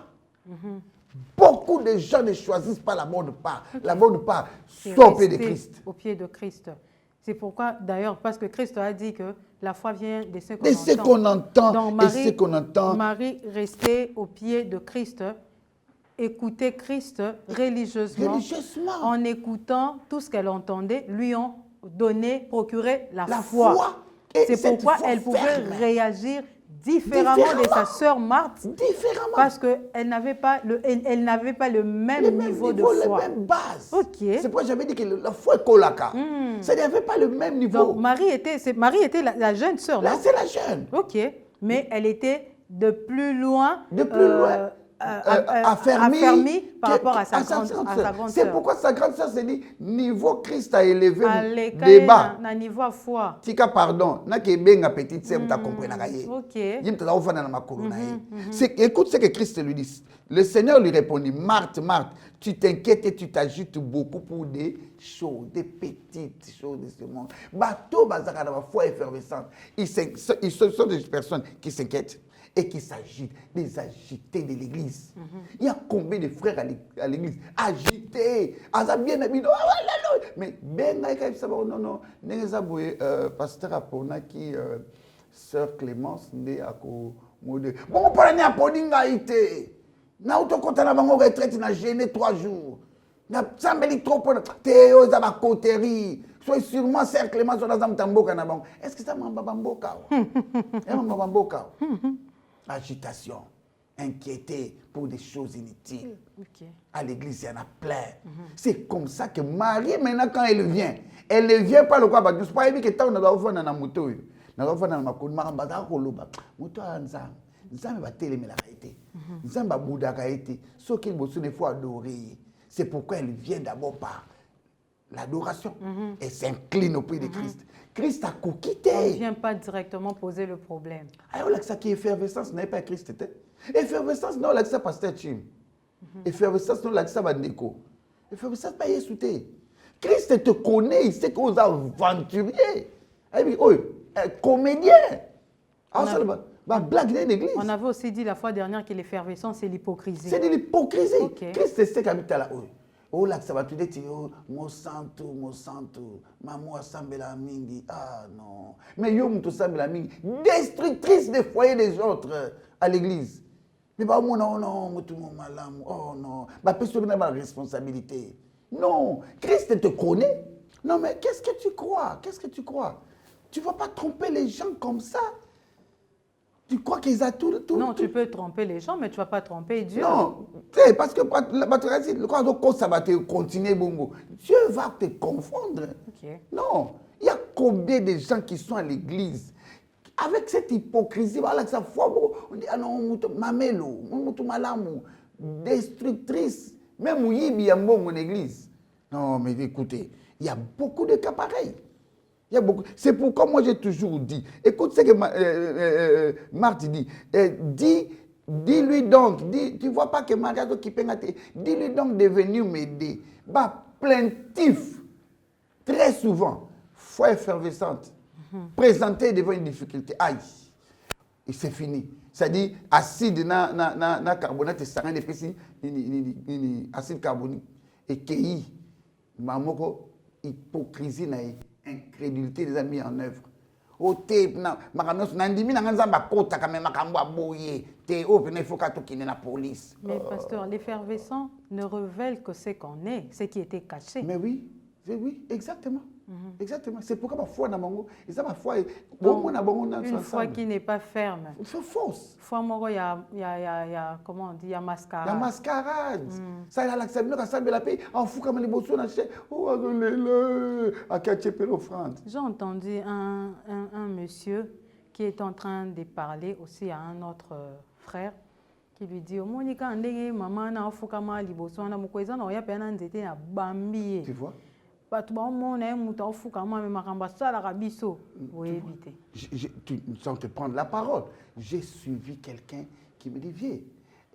Speaker 2: Beaucoup de gens ne choisissent pas la bonne part. La bonne part, soit au pied de Christ.
Speaker 1: Au pied de Christ. C'est pourquoi, d'ailleurs, parce que Christ a dit que la foi vient de ce
Speaker 2: qu'on entend.
Speaker 1: Donc, Marie restait au pied de Christ, écoutait Christ religieusement. En écoutant tout ce qu'elle entendait, lui ont donné, procuré la foi. C'est pourquoi elle pouvait réagir différemment de sa sœur Marthe.
Speaker 2: Différemment.
Speaker 1: Parce qu'elle n'avait pas le même niveau de foi.
Speaker 2: Les mêmes bases.
Speaker 1: Ok.
Speaker 2: C'est pourquoi j'avais dit que la foi est colaka. Ça n'avait pas le même niveau.
Speaker 1: Donc Marie était la jeune sœur, non?
Speaker 2: Là, c'est la jeune.
Speaker 1: Ok. Mais elle était de plus loin.
Speaker 2: Affermie
Speaker 1: par rapport à sa grande sœur.
Speaker 2: C'est pourquoi sa grande sœur s'est dit, niveau Christ a élevé
Speaker 1: le
Speaker 2: débat.
Speaker 1: Na niveau foi.
Speaker 2: Tika pardon, na ke benga petite sœur ta comprendre gaye.
Speaker 1: OK.
Speaker 2: Yim ta ofana na makolo na ye. Écoute ce que Christ lui dit. Le Seigneur lui répondit, Marthe, Marthe, tu t'inquiètes et tu t'agites beaucoup pour des choses, des petites choses de ce monde. Bateau bazaka na foi effervescente. Ils sont des personnes qui s'inquiètent et qui s'agitent, des agités de l'église. Il y a combien de frères à l'église agités, bien habillés, mais ben non, pasteur Apona qui sœur Clémence né à Komode. Bon, on parle à Poninga ité. Na autokota na bango retraite na gêné 3 jours. Na sambeli trop pour Théo za ba coterie. Sois sûrement sœur Clémence dans Zamtamboka na bango. Est-ce que ça m'a bamboka? M'a bamboka. Agitation, inquiété pour des choses inutiles. À l'église, il y en a plein. C'est comme ça que Marie, maintenant, quand elle ne vient pas le quoi. Je ne sais pas que tant on a fait dans moto. On a fait dans ma cour, marambada koloba. Moto anzam, nzam va télémer la réalité. Nzam va bouda réalité. Ce qu'il faut une fois adorer. C'est pourquoi elle vient d'abord par l'adoration. Elle s'incline au pied de Christ. Christ a coquité.
Speaker 1: On ne vient pas directement poser le problème.
Speaker 2: Alors là, ça qui est effervescence n'est pas Christ. Effervescence, non, là, ça pasteur Chim. Effervescence, non, là, ça va déco. Effervescence, pas Yesouté. Christ te connaît, il sait que vous aventurier. Oh, comédien. Bah, blague dans l'église.
Speaker 1: On avait aussi dit la fois dernière que l'effervescence, c'est l'hypocrisie.
Speaker 2: C'est de l'hypocrisie.
Speaker 1: Ok.
Speaker 2: Christ, c'est ce qui habite là. Oh, là, ça va tout dire, oh, mon santo, maman sambela mingi. Ah non. Mais yo, moutou sambela mingi, destructrice des foyers des autres à l'église. Mais bah, oh non, moutou malam, oh non. Bah, personne n'a pas la responsabilité. Non, Christ te connaît. Non, mais qu'est-ce que tu crois? Qu'est-ce que tu crois? Tu ne vas pas tromper les gens comme ça. Tu crois qu'ils ont tout.
Speaker 1: Non, tu peux tromper les gens, mais tu ne vas pas tromper Dieu.
Speaker 2: Non, parce que ça va te continuer, bongo. Dieu va te confondre.
Speaker 1: Okay.
Speaker 2: Non, il y a combien de gens qui sont à l'église avec cette hypocrisie, voilà que ça foi, on dit, ah non, mamelo, malamu, destructrice, même Yibi a bon en église. Non, mais écoutez, il y a beaucoup de cas pareils. Il y a beaucoup. C'est pourquoi moi j'ai toujours dit, écoute ce que Marthe dit, dis-lui donc, tu ne vois pas que Mariado qui peut dis-lui donc de venir m'aider. Bah, plaintif, très souvent, foi effervescente, présenter devant une difficulté, aïe, et c'est fini. C'est-à-dire, acide na carbonate, c'est un épice, acide carbonique, et qui, mamoko, hypocrisie, incrédulité des amis en œuvre. O te na makanos nandimi na nzamba kota kama makambo aboye te o pene foka to kine na police.
Speaker 1: Mais pasteur, l'effervescent ne révèle que ce qu'on est, ce qui était caché.
Speaker 2: Mais oui, exactement. Exactement. C'est pourquoi ma foi dans mon et ça ma foi
Speaker 1: une foi qui n'est pas ferme.
Speaker 2: C'est fausse.
Speaker 1: Foi moko il y a comment on dit, il y a mascarade.
Speaker 2: La mascarade. Ça il a l'accepté quand ça la paix en fou comme les bossons dans chez oh le à catcher l'offrande.
Speaker 1: J'ai entendu un monsieur qui est en train de parler aussi à un autre frère qui lui dit Monika ndenge maman na fukama liboso na mukweza na ya pena nzete na bambi.
Speaker 2: Tu vois?
Speaker 1: Tu
Speaker 2: sans te prendre la parole, j'ai suivi quelqu'un qui me dit viens,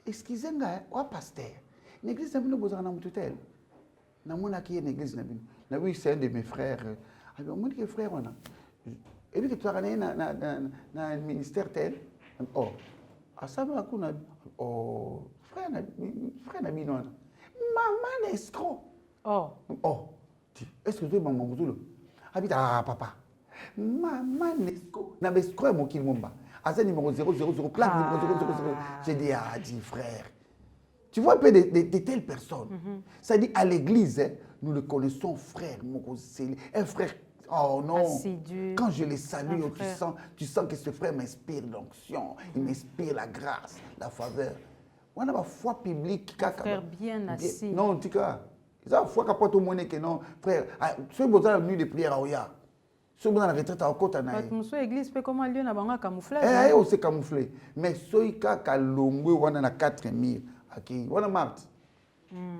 Speaker 2: excusez-moi, pasteur, l'église n'a pas besoin de tutelle. N'a pas qui est l'église n'a pas. Oui, c'est un de mes frères. Alors moi dis frère on a. Et puis que tu as gagné dans le ministère tel. Oh, à ça me kuna. Oh, frère n'a pas non. Maman escroc.
Speaker 1: Oh.
Speaker 2: Est-ce que tu es maman Mouzoulo? Habite papa. Maman Nesco. N'a pas escroc mon kilomba. À ce numéro 000, plaque numéro 000. J'ai dit, dit frère. Tu vois un peu de telles personnes. Ça dit à l'église, nous le connaissons frère, un frère. Oh non.
Speaker 1: Assidu,
Speaker 2: quand je les salue, tu sens que ce frère m'inspire l'onction, il m'inspire la grâce, la faveur. On a la foi publique.
Speaker 1: Frère bien assis.
Speaker 2: Non, en tout cas. Ça fois qu'après tout le monde que non frère ceux besoin de nuit de prière à Oya ceux besoin de retraite à Okota na
Speaker 1: monsieur église peut comment lieu na banga camouflage
Speaker 2: on s'est camouflé mais ceux qui kalongwe wana na 4 murs aki wana Marthe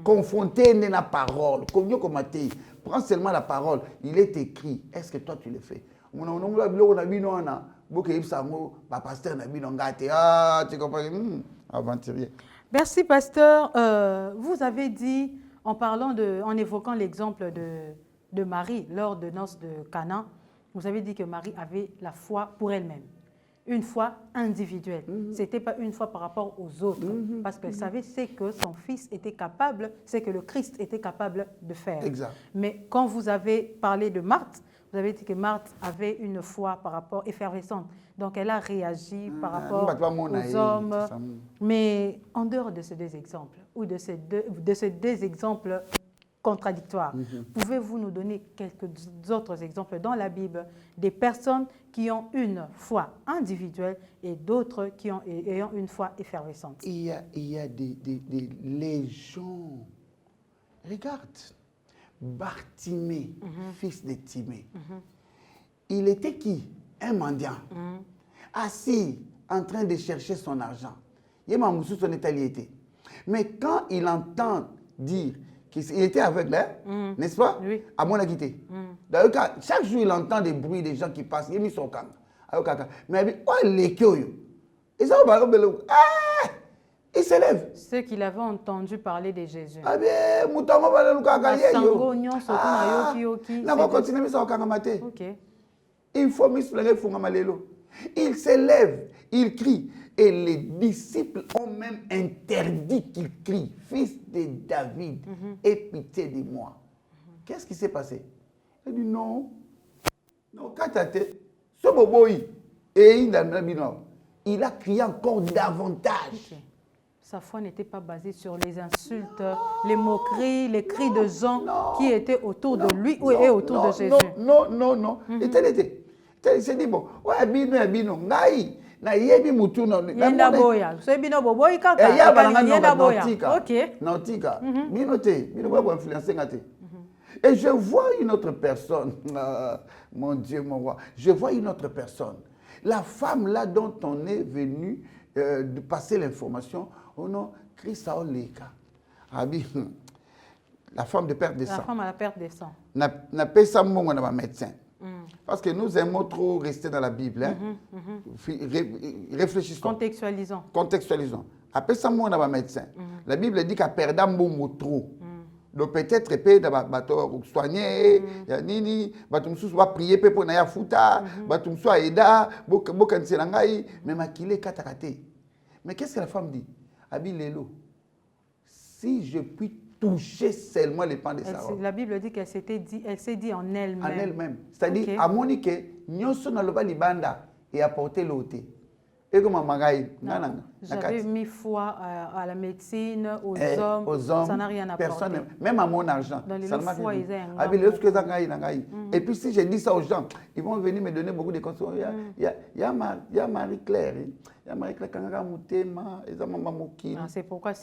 Speaker 2: confronter na parole comme commenter prends seulement la parole il est écrit est-ce que toi tu le fais on a bilo na bino na boke ibsango ba pasteur na bino ngate tu comprends aventurier.
Speaker 1: Merci pasteur, vous avez dit en évoquant l'exemple de Marie lors de noces de Cana, vous avez dit que Marie avait la foi pour elle-même, une foi individuelle. Ce n'était pas une foi par rapport aux autres, parce qu'elle savait ce que son fils était capable, ce que le Christ était capable de faire.
Speaker 2: Exact.
Speaker 1: Mais quand vous avez parlé de Marthe, vous avez dit que Marthe avait une foi par rapport effervescente. Donc elle a réagi par rapport aux hommes. Mais en dehors de ces deux exemples, ou de ces deux exemples contradictoires, pouvez-vous nous donner quelques autres exemples dans la Bible des personnes qui ont une foi individuelle et d'autres qui ayant une foi effervescente?
Speaker 2: Il y a des légions. Regarde. Bartimée, fils de Timée. Il était qui? Un mendiant. Assis, en train de chercher son argent. Il m'a moussou son étalité. Mais quand il entend dire qu'il était aveugle, n'est-ce pas?
Speaker 1: Oui.
Speaker 2: À mon quitté. D'ailleurs, chaque jour, il entend des bruits, des gens qui passent. Il a mis son camp. Mais il il s'élève.
Speaker 1: Ceux qui l'avaient entendu parler de Jésus.
Speaker 2: Ah bien, Moutama va le il faut il s'élève, Il crie. Et les disciples ont même interdit qu'il crie. Fils de David, aie pitié de moi. Qu'est-ce qui s'est passé? Il a dit non. Non, il a crié encore davantage.
Speaker 1: Okay. Sa foi n'était pas basée sur les insultes, les moqueries, les cris de gens qui étaient autour de lui et autour de Jésus.
Speaker 2: Non. Il s'est dit, bon, ouais, bino, ngai. Na yebi mutu na
Speaker 1: yenda boya so bino boboyi kaka
Speaker 2: yenda boya OK nautika bino te bino ba influencer ngate. Et je vois une autre personne, mon Dieu, mon roi, je vois une autre personne. La femme là dont on est venu de passer l'information, oh non, Christ a oleka. La femme de perte de sang.
Speaker 1: La femme à la perte de sang.
Speaker 2: N'a pas ça mon médecin. Parce que nous aimons trop rester dans la Bible. Hein? Réfléchissons. Contextualisons. Après ça, moi, on a un médecin. La Bible dit qu'à perdre un trop. Donc peut-être que bato soigner, nini, bato msusu va prier pour na ya futa, bato msusu aida, boka nselangai, mais makile katakate. Mais qu'est-ce que la femme dit? Abi lelo. Si je puis toucher seulement les pans de sa robe.
Speaker 1: La Bible dit qu'elle s'est dit en elle-même.
Speaker 2: En elle-même. C'est-à-dire, à Monique, nyonso na loba libanda et apporter l'ôté. Et comme Magaï,
Speaker 1: j'avais mis foi à la médecine, aux hommes, ça n'a rien apporté.
Speaker 2: Même à mon argent.
Speaker 1: Dans les foi, ils
Speaker 2: Et puis si je dis ça aux gens, ils vont venir me donner beaucoup de conseils. Il y a Marie-Claire. Il y a Marie-Claire Kangara Moutema,
Speaker 1: c'est pourquoi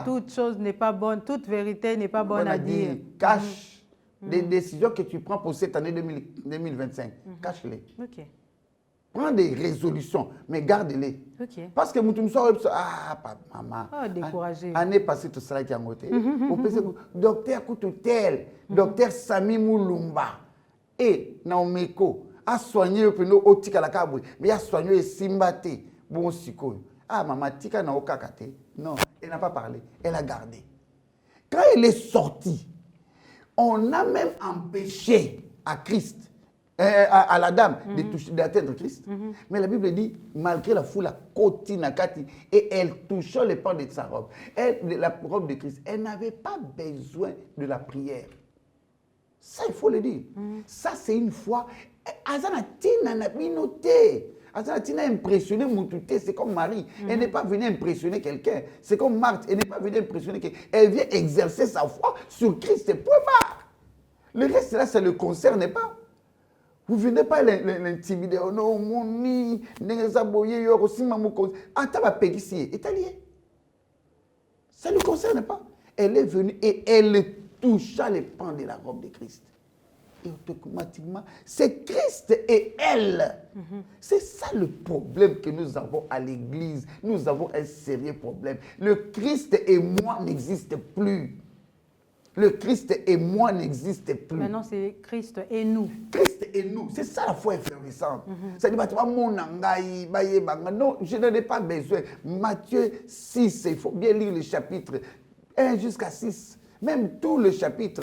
Speaker 1: toute chose n'est pas bonne, toute vérité n'est pas bonne à dire.
Speaker 2: Cache. Des décisions que tu prends pour cette année 2025, cache-les.
Speaker 1: Okay.
Speaker 2: Prends des résolutions, mais garde-les.
Speaker 1: Okay.
Speaker 2: Parce que maman,
Speaker 1: découragé.
Speaker 2: Année passée, tout cela qui a monté. Docteur Koututel, docteur Sami Moulumba et Naomeko a soigné le pneu au tika la kaboué, mais a soigné le Simbate, bon siko. Maman, tika na okakate. Non, elle n'a pas parlé, elle a gardé. Quand elle est sortie, on a même empêché à Christ, à la dame, d'atteindre Christ. Mais la Bible dit, malgré la foule, et elle touchait les pans de sa robe. La robe de Christ, elle n'avait pas besoin de la prière. Ça, il faut le dire. Ça, c'est une foi. Azanatina n'a pas noté. Azanatina a impressionné Moutouté, c'est comme Marie. Elle n'est pas venue impressionner quelqu'un. C'est comme Marthe, elle n'est pas venue impressionner quelqu'un. Elle vient exercer sa foi sur Christ, point barre. Le reste là, ça ne le concerne pas. Vous ne venez pas l'intimider. Oh non, mon nid, Nengezaboye, Yorosima Moko. Ataba Pégissier, italien. Ça ne le concerne pas. Elle est venue et elle toucha les pans de la robe de Christ. Et automatiquement, c'est Christ et elle. C'est ça le problème que nous avons à l'église. Nous avons un sérieux problème. Le Christ et moi n'existent plus. Le Christ et moi n'existent plus.
Speaker 1: Maintenant, c'est Christ et nous.
Speaker 2: Christ et nous. C'est ça la foi effervescente. Ça dit, non, je n'en ai pas besoin. Matthieu 6, il faut bien lire le chapitre 1 jusqu'à 6. Même tout le chapitre.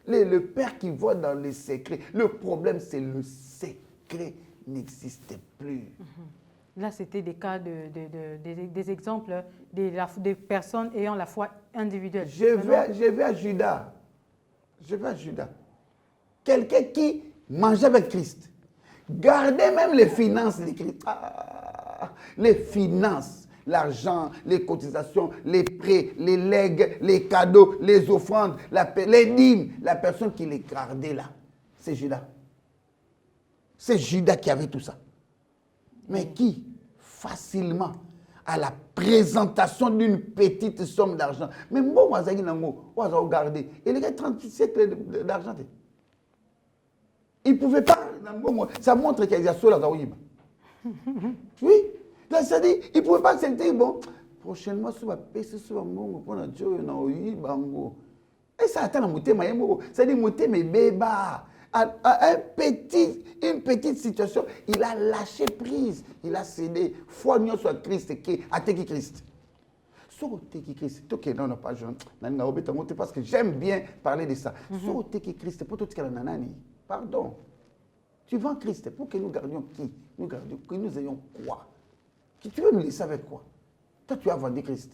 Speaker 2: Le Père qui voit dans les secrets. Le problème, c'est le secret n'existe plus.
Speaker 1: Là, c'était des cas, des exemples des personnes ayant la foi individuelle.
Speaker 2: Je vais à Judas. Je vais à Judas. Quelqu'un qui mangeait avec Christ. Gardait même les finances de Christ. Les finances. L'argent, les cotisations, les prêts, les legs, les cadeaux, les offrandes, les dîmes. La personne qui les gardait là, c'est Judas. C'est Judas qui avait tout ça. Mais qui, facilement, à la présentation d'une petite somme d'argent, mais moi, je vais regarder. Il y a 30 siècles d'argent. Il ne pouvait pas. Ça montre qu'il y a cela. Oui. C'est-à-dire, il ne pouvait pas se dire, bon, prochainement, ça va passer sur un monde pour la Dieu, et ça attend la montée, c'est-à-dire, montée, mais béba. Une petite situation, il a lâché prise, il a cédé. Foi sur Christ, qui a été Christ. Sur Christ, non, non, pas jeune, parce que j'aime bien parler de ça. Sur Christ, pour tout ce qu'il y a, pardon. Tu vends Christ pour que nous gardions qui? Que nous ayons quoi? Tu veux nous laisser avec quoi? Toi, tu as vendu Christ.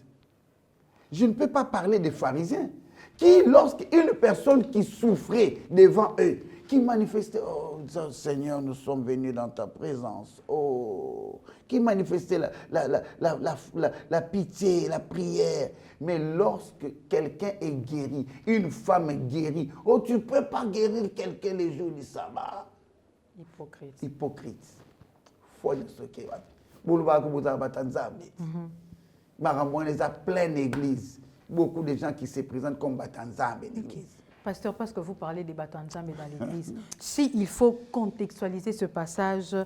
Speaker 2: Je ne peux pas parler des pharisiens qui, lorsqu'une personne qui souffrait devant eux, qui manifestait, oh Seigneur, nous sommes venus dans ta présence, oh, qui manifestait la pitié, la prière. Mais lorsque quelqu'un est guéri, une femme est guérie, oh, tu ne peux pas guérir quelqu'un les jours du sabbat.
Speaker 1: Hypocrite.
Speaker 2: Hypocrite. Faut dire ce qui va. Boulevard que vous avez les a plein d'églises. Beaucoup de gens qui se présentent comme Batanzambe l'église.
Speaker 1: Pasteur, parce que vous parlez des Batanzambe dans l'église, s'il faut contextualiser ce passage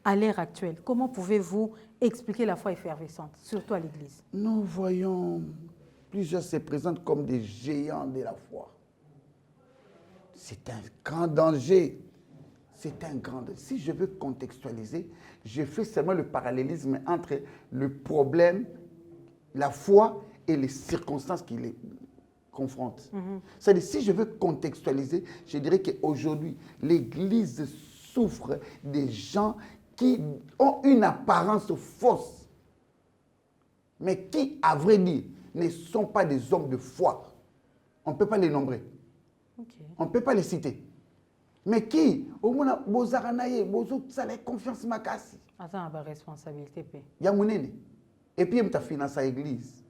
Speaker 1: à l'ère actuelle, comment pouvez-vous expliquer la foi effervescente, surtout à l'église?
Speaker 2: Nous voyons plusieurs se présentent comme des géants de la foi. C'est un grand danger. C'est un grand danger. Si je veux contextualiser, je fais seulement le parallélisme entre le problème, la foi et les circonstances qui les confrontent. C'est-à-dire, si je veux contextualiser, je dirais qu'aujourd'hui, l'Église souffre des gens qui ont une apparence fausse, mais qui, à vrai dire, ne sont pas des hommes de foi. On ne peut pas les nombrer. On ne peut pas les citer. Mais qui, au moins, bozaranaye, bozo, ça les confiance makasi.
Speaker 1: Attends, la responsabilité.
Speaker 2: Yamounene. Et puis, il t'a financé l'église.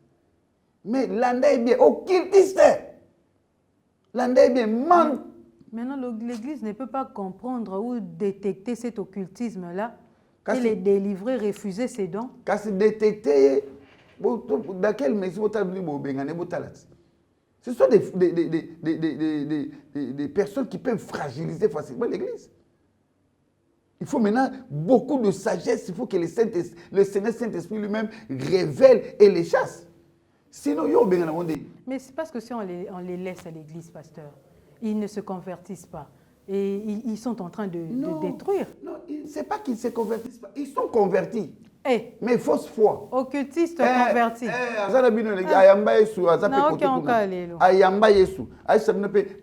Speaker 2: Mais l'anda est bien occultiste. L'anda est bien man.
Speaker 1: Maintenant, l'église ne peut pas comprendre ou détecter cet occultisme-là. Elle est délivrée, refuser ses dons.
Speaker 2: Quand c'est détecté, dans quelle maison vous avez ce sont des personnes qui peuvent fragiliser facilement l'église. Il faut maintenant beaucoup de sagesse. Il faut que le Seigneur Saint-Esprit lui-même révèle et les chasse. Sinon,
Speaker 1: mais c'est parce que si on les laisse à l'église, pasteur, ils ne se convertissent pas. Et ils sont en train de détruire.
Speaker 2: Non, ce n'est pas qu'ils ne se convertissent pas. Ils sont convertis.
Speaker 1: Hey,
Speaker 2: mais fausse foi.
Speaker 1: Occultiste converti.
Speaker 2: Ayamba Yesu, Ayamba Yesu. Ayamba Yesu.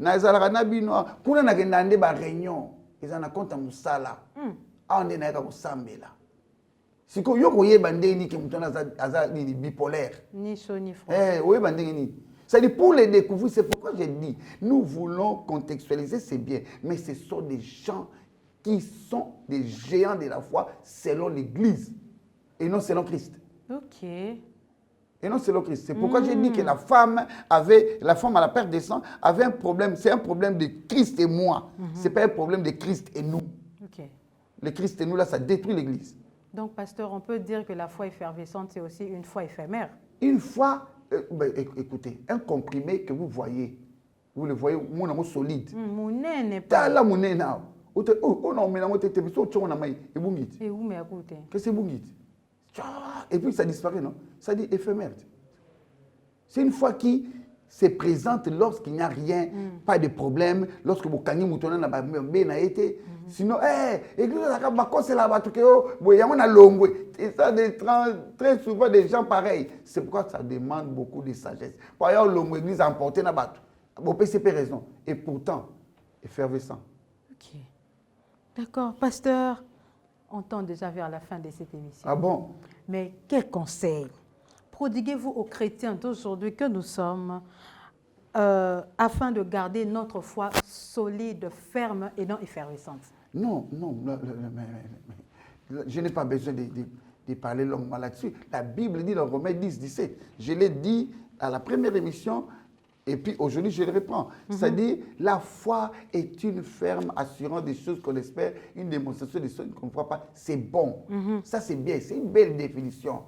Speaker 2: Nazala Nabino, kuna na gendande ba réunion. Ils en a compte musala. On est na ko sambela. Siko yoko yeba ndeni ke mutona aza ni bipolaire.
Speaker 1: Ni chaud ni froid.
Speaker 2: Oyeba ndeni. C'est-à-dire pour les découvrir, c'est pourquoi j'ai dit, nous voulons contextualiser, c'est bien, mais ce sont des gens qui sont des géants de la foi selon l'Église. Et non selon Christ.
Speaker 1: Ok.
Speaker 2: Et non selon Christ. C'est pourquoi j'ai dit que la femme à la perte de sang, avait un problème. C'est un problème de Christ et moi. Ce n'est pas un problème de Christ et nous.
Speaker 1: Ok.
Speaker 2: Le Christ et nous, là, ça détruit l'Église.
Speaker 1: Donc, pasteur, on peut dire que la foi effervescente, c'est aussi une foi éphémère.
Speaker 2: Une foi, écoutez, un comprimé que vous le voyez, mon solide.
Speaker 1: Mouné n'est pas.
Speaker 2: Là, mouné, non. Oh non, mais non, tu es
Speaker 1: et où mais à côté.
Speaker 2: Qu'est-ce que c'est? Et puis ça disparaît, non? Ça dit éphémère. C'est une foi qui se présente lorsqu'il n'y a rien, pas de problème, lorsque vous gagnez mouton na bien été. Sinon, église c'est là-bas, et ça très souvent des gens pareils. C'est pourquoi ça demande beaucoup de sagesse. Par exemple, l'église a emporté na bateau. Bon, PCP raison. Et pourtant, effervescent.
Speaker 1: Ok. D'accord, pasteur. On tend déjà vers la fin de cette émission.
Speaker 2: Ah bon?
Speaker 1: Mais quel conseil prodiguez-vous aux chrétiens d'aujourd'hui que nous sommes afin de garder notre foi solide, ferme et non effervescente?
Speaker 2: Non. Je n'ai pas besoin de parler longuement là-dessus. La Bible dit dans Romains 10, 17. Je l'ai dit à la première émission. Et puis aujourd'hui, je le reprends. C'est-à-dire, la foi est une ferme assurance des choses qu'on espère, une démonstration des choses qu'on ne voit pas. C'est bon. Ça, c'est bien. C'est une belle définition.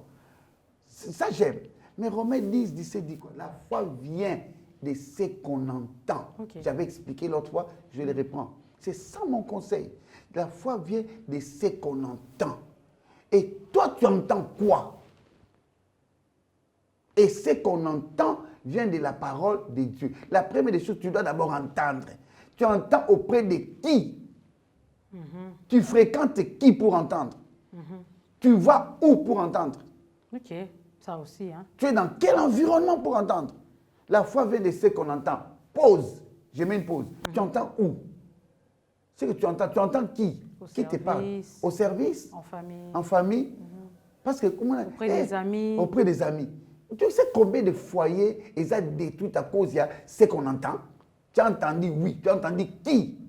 Speaker 2: Ça, j'aime. Mais Romains 10, 17 dit quoi? La foi vient de ce qu'on entend.
Speaker 1: Okay.
Speaker 2: J'avais expliqué l'autre fois, je le reprends. C'est ça mon conseil. La foi vient de ce qu'on entend. Et toi, tu entends quoi? Et ce qu'on entend vient de la parole de Dieu. La première des choses, tu dois d'abord entendre. Tu entends auprès de qui? Tu fréquentes qui pour entendre? Tu vas où pour entendre?
Speaker 1: Ok, ça aussi. Hein.
Speaker 2: Tu es dans quel environnement pour entendre? La foi vient de ce qu'on entend. Pause. Je mets une pause. Tu entends où? Ce que tu entends qui? qui te parle.
Speaker 1: service,
Speaker 2: Au service,
Speaker 1: en famille.
Speaker 2: en famille. Parce que comment
Speaker 1: Auprès des amis.
Speaker 2: Auprès des amis. Tu sais combien de foyers ils ont détruit à cause de ce qu'on entend? Tu as entendu oui, tu as entendu qui?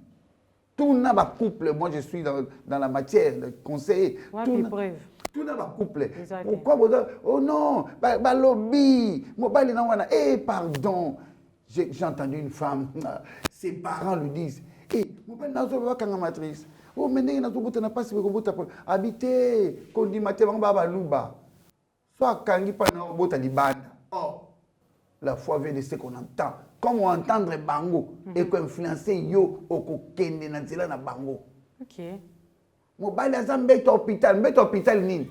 Speaker 2: Tout n'a pas couple. Moi, je suis dans la matière de conseiller.
Speaker 1: Ouais,
Speaker 2: Tout
Speaker 1: puis
Speaker 2: n'a-
Speaker 1: bref.
Speaker 2: tout n'a pas couple.
Speaker 1: Exact.
Speaker 2: Pourquoi vous dites, oh non, lobby, eh, pardon. J'ai entendu une femme, ses parents lui disent, eh, matrice. Oh, mais n'a pas si vous habitez, qu'on dit luba. Soit kangi pana bota libanda. Oh, la foi vient de ce qu'on entend. Comment entendre bango et qu'influencer yo au kende na nzela na bango.
Speaker 1: Ok.
Speaker 2: Mobile aza mbeta hôpital nini?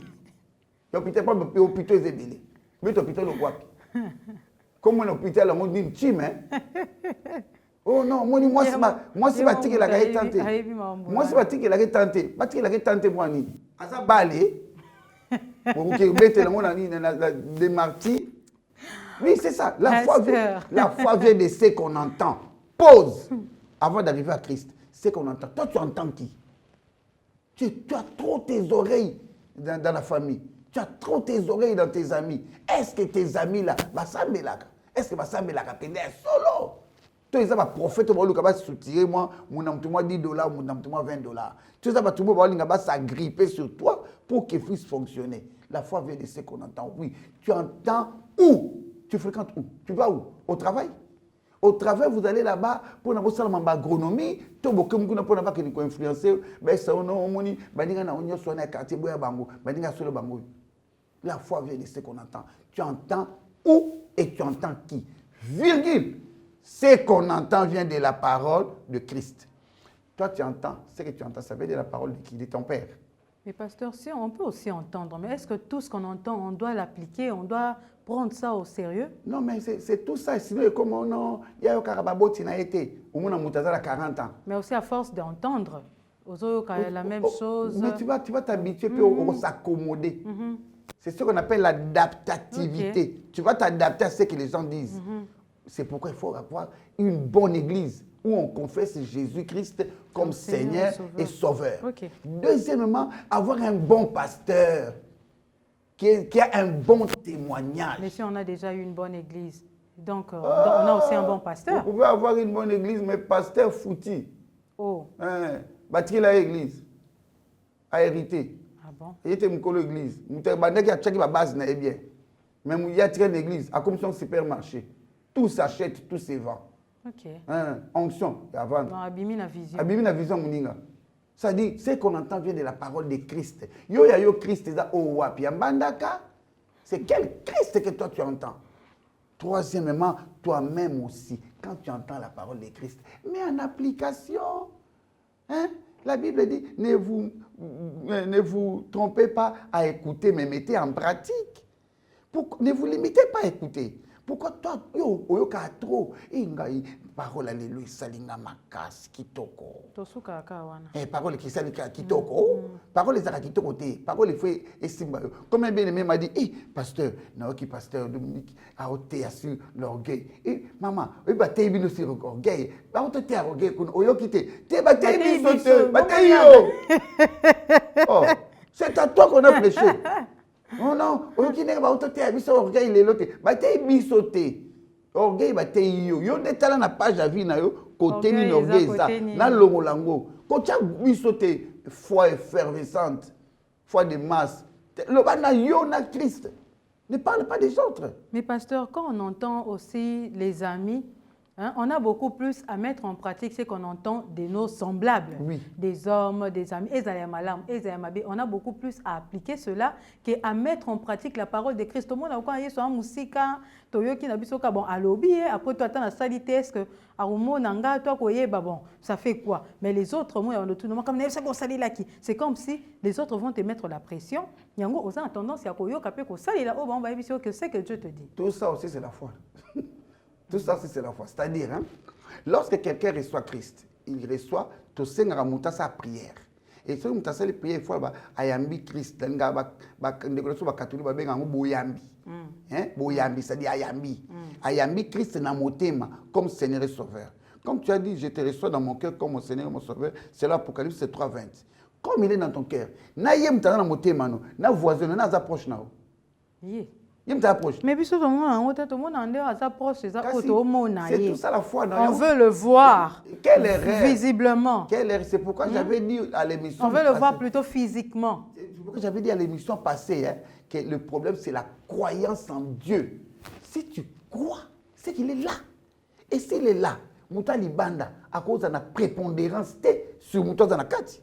Speaker 2: Hôpital pas hôpital ezebele. Mbeta hôpital okwapi. Comme un hôpital on dit chim hein. Oh non, moi si batiki la gaé tenté. Moi si batiki la gaé tenté, batiki la gaé tenté moi ni. Aza balé. Bon OK, bete la mona ni na des martyrs. Oui, c'est ça. La foi vient de ce qu'on entend. Pause. Avant d'arriver à Christ, ce qu'on entend. Toi, tu entends qui? Tu as trop tes oreilles dans la famille. Tu as trop tes oreilles dans tes amis. Est-ce que tes amis là, est-ce que Basambela Kapende est solo? Tu es un prophète, tu vas soutirer moi, mon âme, moi $10, mon âme, moi $20. Tu es un tout le monde va s'agripper sur toi pour qu'il puisse fonctionner. La foi vient de ce qu'on entend. Oui, tu entends où? Tu fréquentes où? Tu vas où? Au travail? Au travail, vous allez là-bas pour une agronomie, tout le monde pour influencer, la foi vient de ce qu'on entend. Tu entends où et tu entends qui? Virgule. Ce qu'on entend vient de la parole de Christ. Toi, tu entends, ce que tu entends, ça vient de la parole de qui? De ton Père.
Speaker 1: Mais pasteur, si on peut aussi entendre, mais est-ce que tout ce qu'on entend, on doit l'appliquer, on doit prendre ça au sérieux?
Speaker 2: Non, mais c'est tout ça. Sinon, comme on il y a eu Karababoti n'a été, au moins on a 40 ans.
Speaker 1: Mais aussi à force d'entendre, aux autres, la même chose.
Speaker 2: Mais tu vas t'habituer puis on s'accommoder. C'est ce qu'on appelle l'adaptativité. Okay. Tu vas t'adapter à ce que les gens disent. C'est pourquoi il faut avoir une bonne église où on confesse Jésus-Christ comme Seigneur et Sauveur.
Speaker 1: Okay.
Speaker 2: Deuxièmement, avoir un bon pasteur qui a un bon témoignage.
Speaker 1: Mais si on a déjà eu une bonne église, donc on a aussi un bon pasteur.
Speaker 2: Vous pouvez avoir une bonne église, mais pasteur foutu.
Speaker 1: Oh.
Speaker 2: Bâtir l'église, a hérité.
Speaker 1: Ah bon?
Speaker 2: Il était mon l'église. Il a checké ma base, bien. Mais il y a une église, à comme son supermarché. Tout s'achète, tout se vend.
Speaker 1: Ok.
Speaker 2: Onction, à vendre.
Speaker 1: Dans Abimi la vision.
Speaker 2: Abimi la vision, moninga. Ça dit, ce qu'on entend vient de la parole de Christ. Yo ya yo Christ, c'est quel Christ que toi tu entends? Troisièmement, toi-même aussi, quand tu entends la parole de Christ, mets en application. Hein? La Bible dit, ne vous trompez pas à écouter, mais mettez en pratique. Ne vous limitez pas à écouter. Pourquoi toi, yo trop, parole alléluia, salinga makasi kitoko.
Speaker 1: Tosuka kawana.
Speaker 2: Parole qui salika kitoko. Parole zaka kitoko te. Parole il faut estimba. Comme un bien-aimé m'a dit, pasteur, naoki pasteur Dominique a ôté sur l'orgueil. Maman, ba te bino sur l'orgueil. Ba ôté te orgueil kun oyo kite. Te ba te bino te, ba te yo. Oh, c'est à toi qu'on a prêché. Oh non, oyoki ne ba ôté te biso orgueil le lote. Ba te biso te. Orgueil ba te yo. Yo netala na page à vie na yo côté ni orgueil ça. Na longolango. Kocha biso te foi effervescente, foi de masse. Le bana yo na Christ. Ne parle pas des autres.
Speaker 1: Mais pasteur, quand on entend aussi les amis, hein, on a beaucoup plus à mettre en pratique ce qu'on entend de nos semblables,
Speaker 2: oui. Des
Speaker 1: hommes, des amis. On a beaucoup plus à appliquer cela qu'à mettre en pratique la parole de Christ. Tout le monde a quand il y a musique, bon, après toi, tu as salité, est-ce que bon, ça fait quoi? Mais les autres, c'est comme si les autres vont te mettre la pression. Il y a tendance à que c'est que Dieu te dit.
Speaker 2: Tout ça aussi, c'est la foi. Tout ça, c'est la foi. C'est-à-dire, hein, lorsque quelqu'un reçoit Christ, il reçoit tout ce qui sa prière. Et ce qui est prière, il faut ayambi Christ. Boyambi, c'est-à-dire ayambi. Ayambi Christ na motema comme Seigneur et Sauveur. Comme tu as dit, je te reçois dans mon cœur comme mon Seigneur et mon Sauveur. C'est l'Apocalypse 3:20. comme il est dans ton cœur. Na yem ta na motema no, na voisin na za proche na.
Speaker 1: Yeah.
Speaker 2: Yem ta proche.
Speaker 1: Mais puis tout le monde en est à sa proche, c'est
Speaker 2: tout ça la foi.
Speaker 1: On veut le voir.
Speaker 2: Quelle erreur.
Speaker 1: Visiblement.
Speaker 2: Quelle erreur. C'est pourquoi j'avais dit à l'émission.
Speaker 1: On veut le voir plutôt physiquement.
Speaker 2: C'est pourquoi j'avais dit à l'émission passée que le problème c'est la croyance en Dieu. Si tu crois, c'est qu'il est là. Et s'il est là, Mouta Libanda, à cause de la prépondérance sur Mouta Zanakati.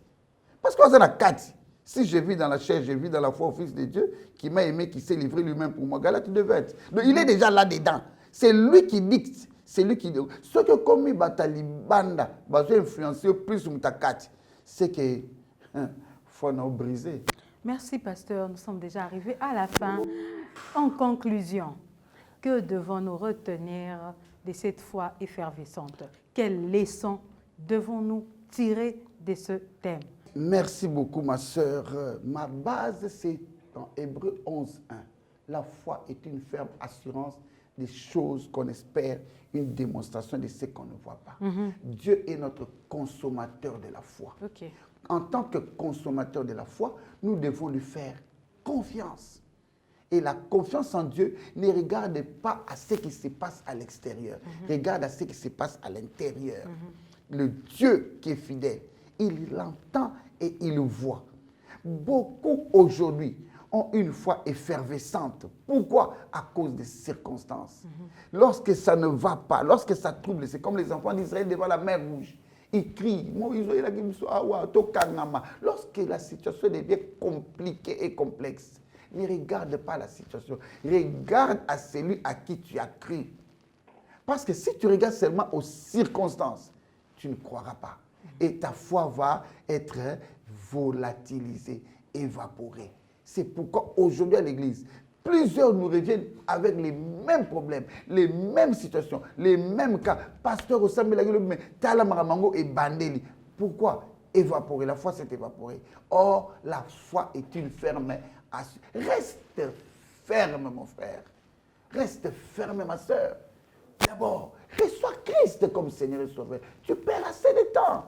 Speaker 2: Parce que Zanakati, si je vis dans la chair, je vis dans la foi au Fils de Dieu, qui m'a aimé, qui s'est livré lui-même pour moi. Galate devait être. Donc il est déjà là-dedans. C'est lui qui dicte. C'est lui qui dit. Ce que comme il Libanda va influencer plus sur Moutakati, c'est que faut nous briser.
Speaker 1: Merci, pasteur. Nous sommes déjà arrivés à la fin. En conclusion, que devons-nous retenir de cette foi effervescente? Quelles leçons devons-nous tirer de ce thème?
Speaker 2: Merci beaucoup, ma sœur. Ma base, c'est dans Hébreux 11:1. La foi est une ferme assurance des choses qu'on espère, une démonstration de ce qu'on ne voit pas. Dieu est notre consommateur de la foi.
Speaker 1: Okay.
Speaker 2: En tant que consommateur de la foi, nous devons lui faire confiance. Et la confiance en Dieu ne regarde pas à ce qui se passe à l'extérieur, regarde à ce qui se passe à l'intérieur. Le Dieu qui est fidèle, il l'entend et il le voit. Beaucoup aujourd'hui ont une foi effervescente. Pourquoi? À cause des circonstances. Lorsque ça ne va pas, lorsque ça trouble, c'est comme les enfants d'Israël devant la mer Rouge. Ils crient. Lorsque la situation devient compliquée et complexe, ne regarde pas la situation. Regarde à celui à qui tu as cru. Parce que si tu regardes seulement aux circonstances, tu ne croiras pas. Et ta foi va être volatilisée, évaporée. C'est pourquoi aujourd'hui à l'église, plusieurs nous reviennent avec les mêmes problèmes, les mêmes situations, les mêmes cas. Pasteur Osambé mais Tala Maramango et Bandeli. Pourquoi? Évaporer. La foi s'est évaporée. Or, la foi est une ferme. Reste ferme, mon frère. Reste ferme, ma soeur. D'abord, reçois Christ comme Seigneur et Sauveur. Tu perds assez de temps.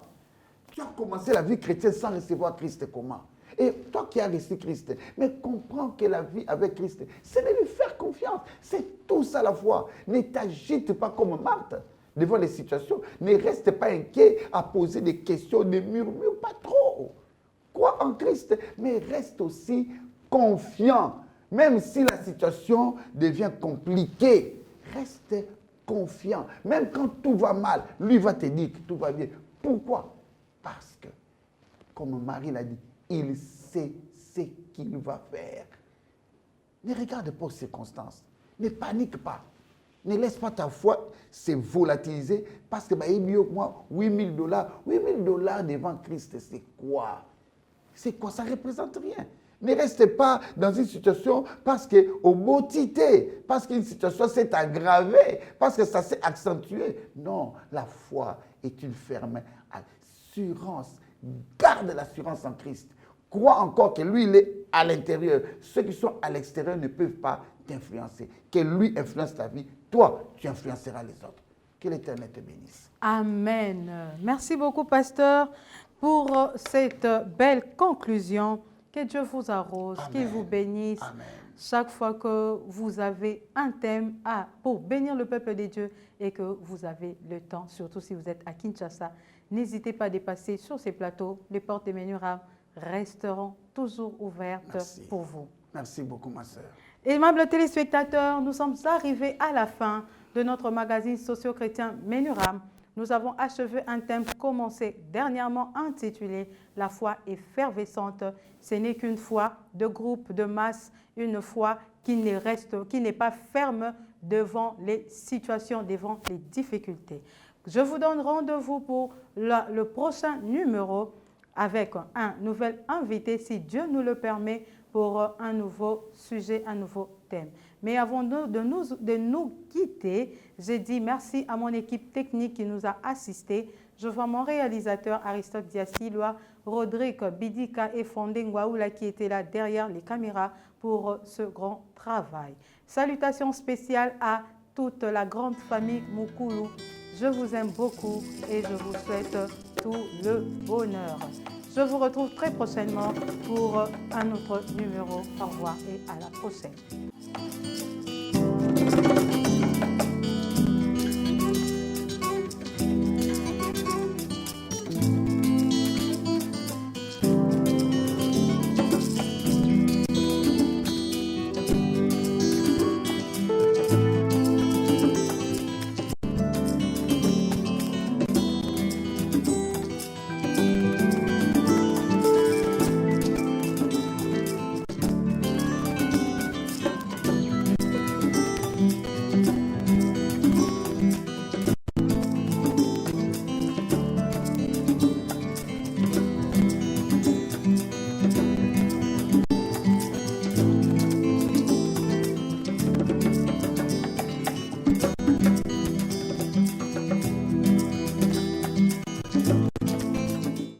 Speaker 2: Tu as commencé la vie chrétienne sans recevoir Christ comment? Et toi qui as reçu Christ, mais comprends que la vie avec Christ, c'est de lui faire confiance. C'est tout ça la foi. Ne t'agite pas comme Marthe devant les situations. Ne reste pas inquiet à poser des questions. Ne murmure pas trop. Crois en Christ, mais reste aussi confiant. Même si la situation devient compliquée, reste confiant. Même quand tout va mal, lui va te dire que tout va bien. Pourquoi? Parce que, comme Marie l'a dit, il sait ce qu'il va faire. Ne regarde pas aux circonstances. Ne panique pas. Ne laisse pas ta foi se volatiliser parce que, il mieux que moi, $8 000. $8 000 devant Christ, c'est quoi? C'est quoi? Ça ne représente rien. Ne reste pas dans une situation parce que, au motité, parce qu'une situation s'est aggravée, parce que ça s'est accentué. Non, la foi est une ferme assurance. Garde l'assurance en Christ. Crois encore que lui, il est à l'intérieur. Ceux qui sont à l'extérieur ne peuvent pas t'influencer. Que lui influence ta vie. Toi, tu influenceras les autres. Que l'Éternel te bénisse.
Speaker 1: Amen. Merci beaucoup, pasteur, pour cette belle conclusion. Que Dieu vous arrose, qu'il vous bénisse.
Speaker 2: Amen.
Speaker 1: Chaque fois que vous avez un thème pour bénir le peuple de Dieu et que vous avez le temps, surtout si vous êtes à Kinshasa, n'hésitez pas à dépasser sur ces plateaux. Les portes de Ménuram resteront toujours ouvertes pour vous.
Speaker 2: Merci beaucoup, ma sœur.
Speaker 1: Aimables téléspectateurs, nous sommes arrivés à la fin de notre magazine socio-chrétien Ménuram. Nous avons achevé un thème commencé dernièrement intitulé « La foi effervescente ». Ce n'est qu'une foi de groupe, de masse, une foi qui n'est pas ferme devant les situations, devant les difficultés. Je vous donne rendez-vous pour le prochain numéro avec un nouvel invité, si Dieu nous le permet, pour un nouveau sujet, un nouveau thème. Mais avant de nous quitter, je dis merci à mon équipe technique qui nous a assistés. Je vois mon réalisateur Aristote Diasilwa, Rodrigue Bidika et Fondé Ngwaoula qui étaient là derrière les caméras pour ce grand travail. Salutations spéciales à toute la grande famille Mukulu. Je vous aime beaucoup et je vous souhaite tout le bonheur. Je vous retrouve très prochainement pour un autre numéro. Au revoir et à la prochaine.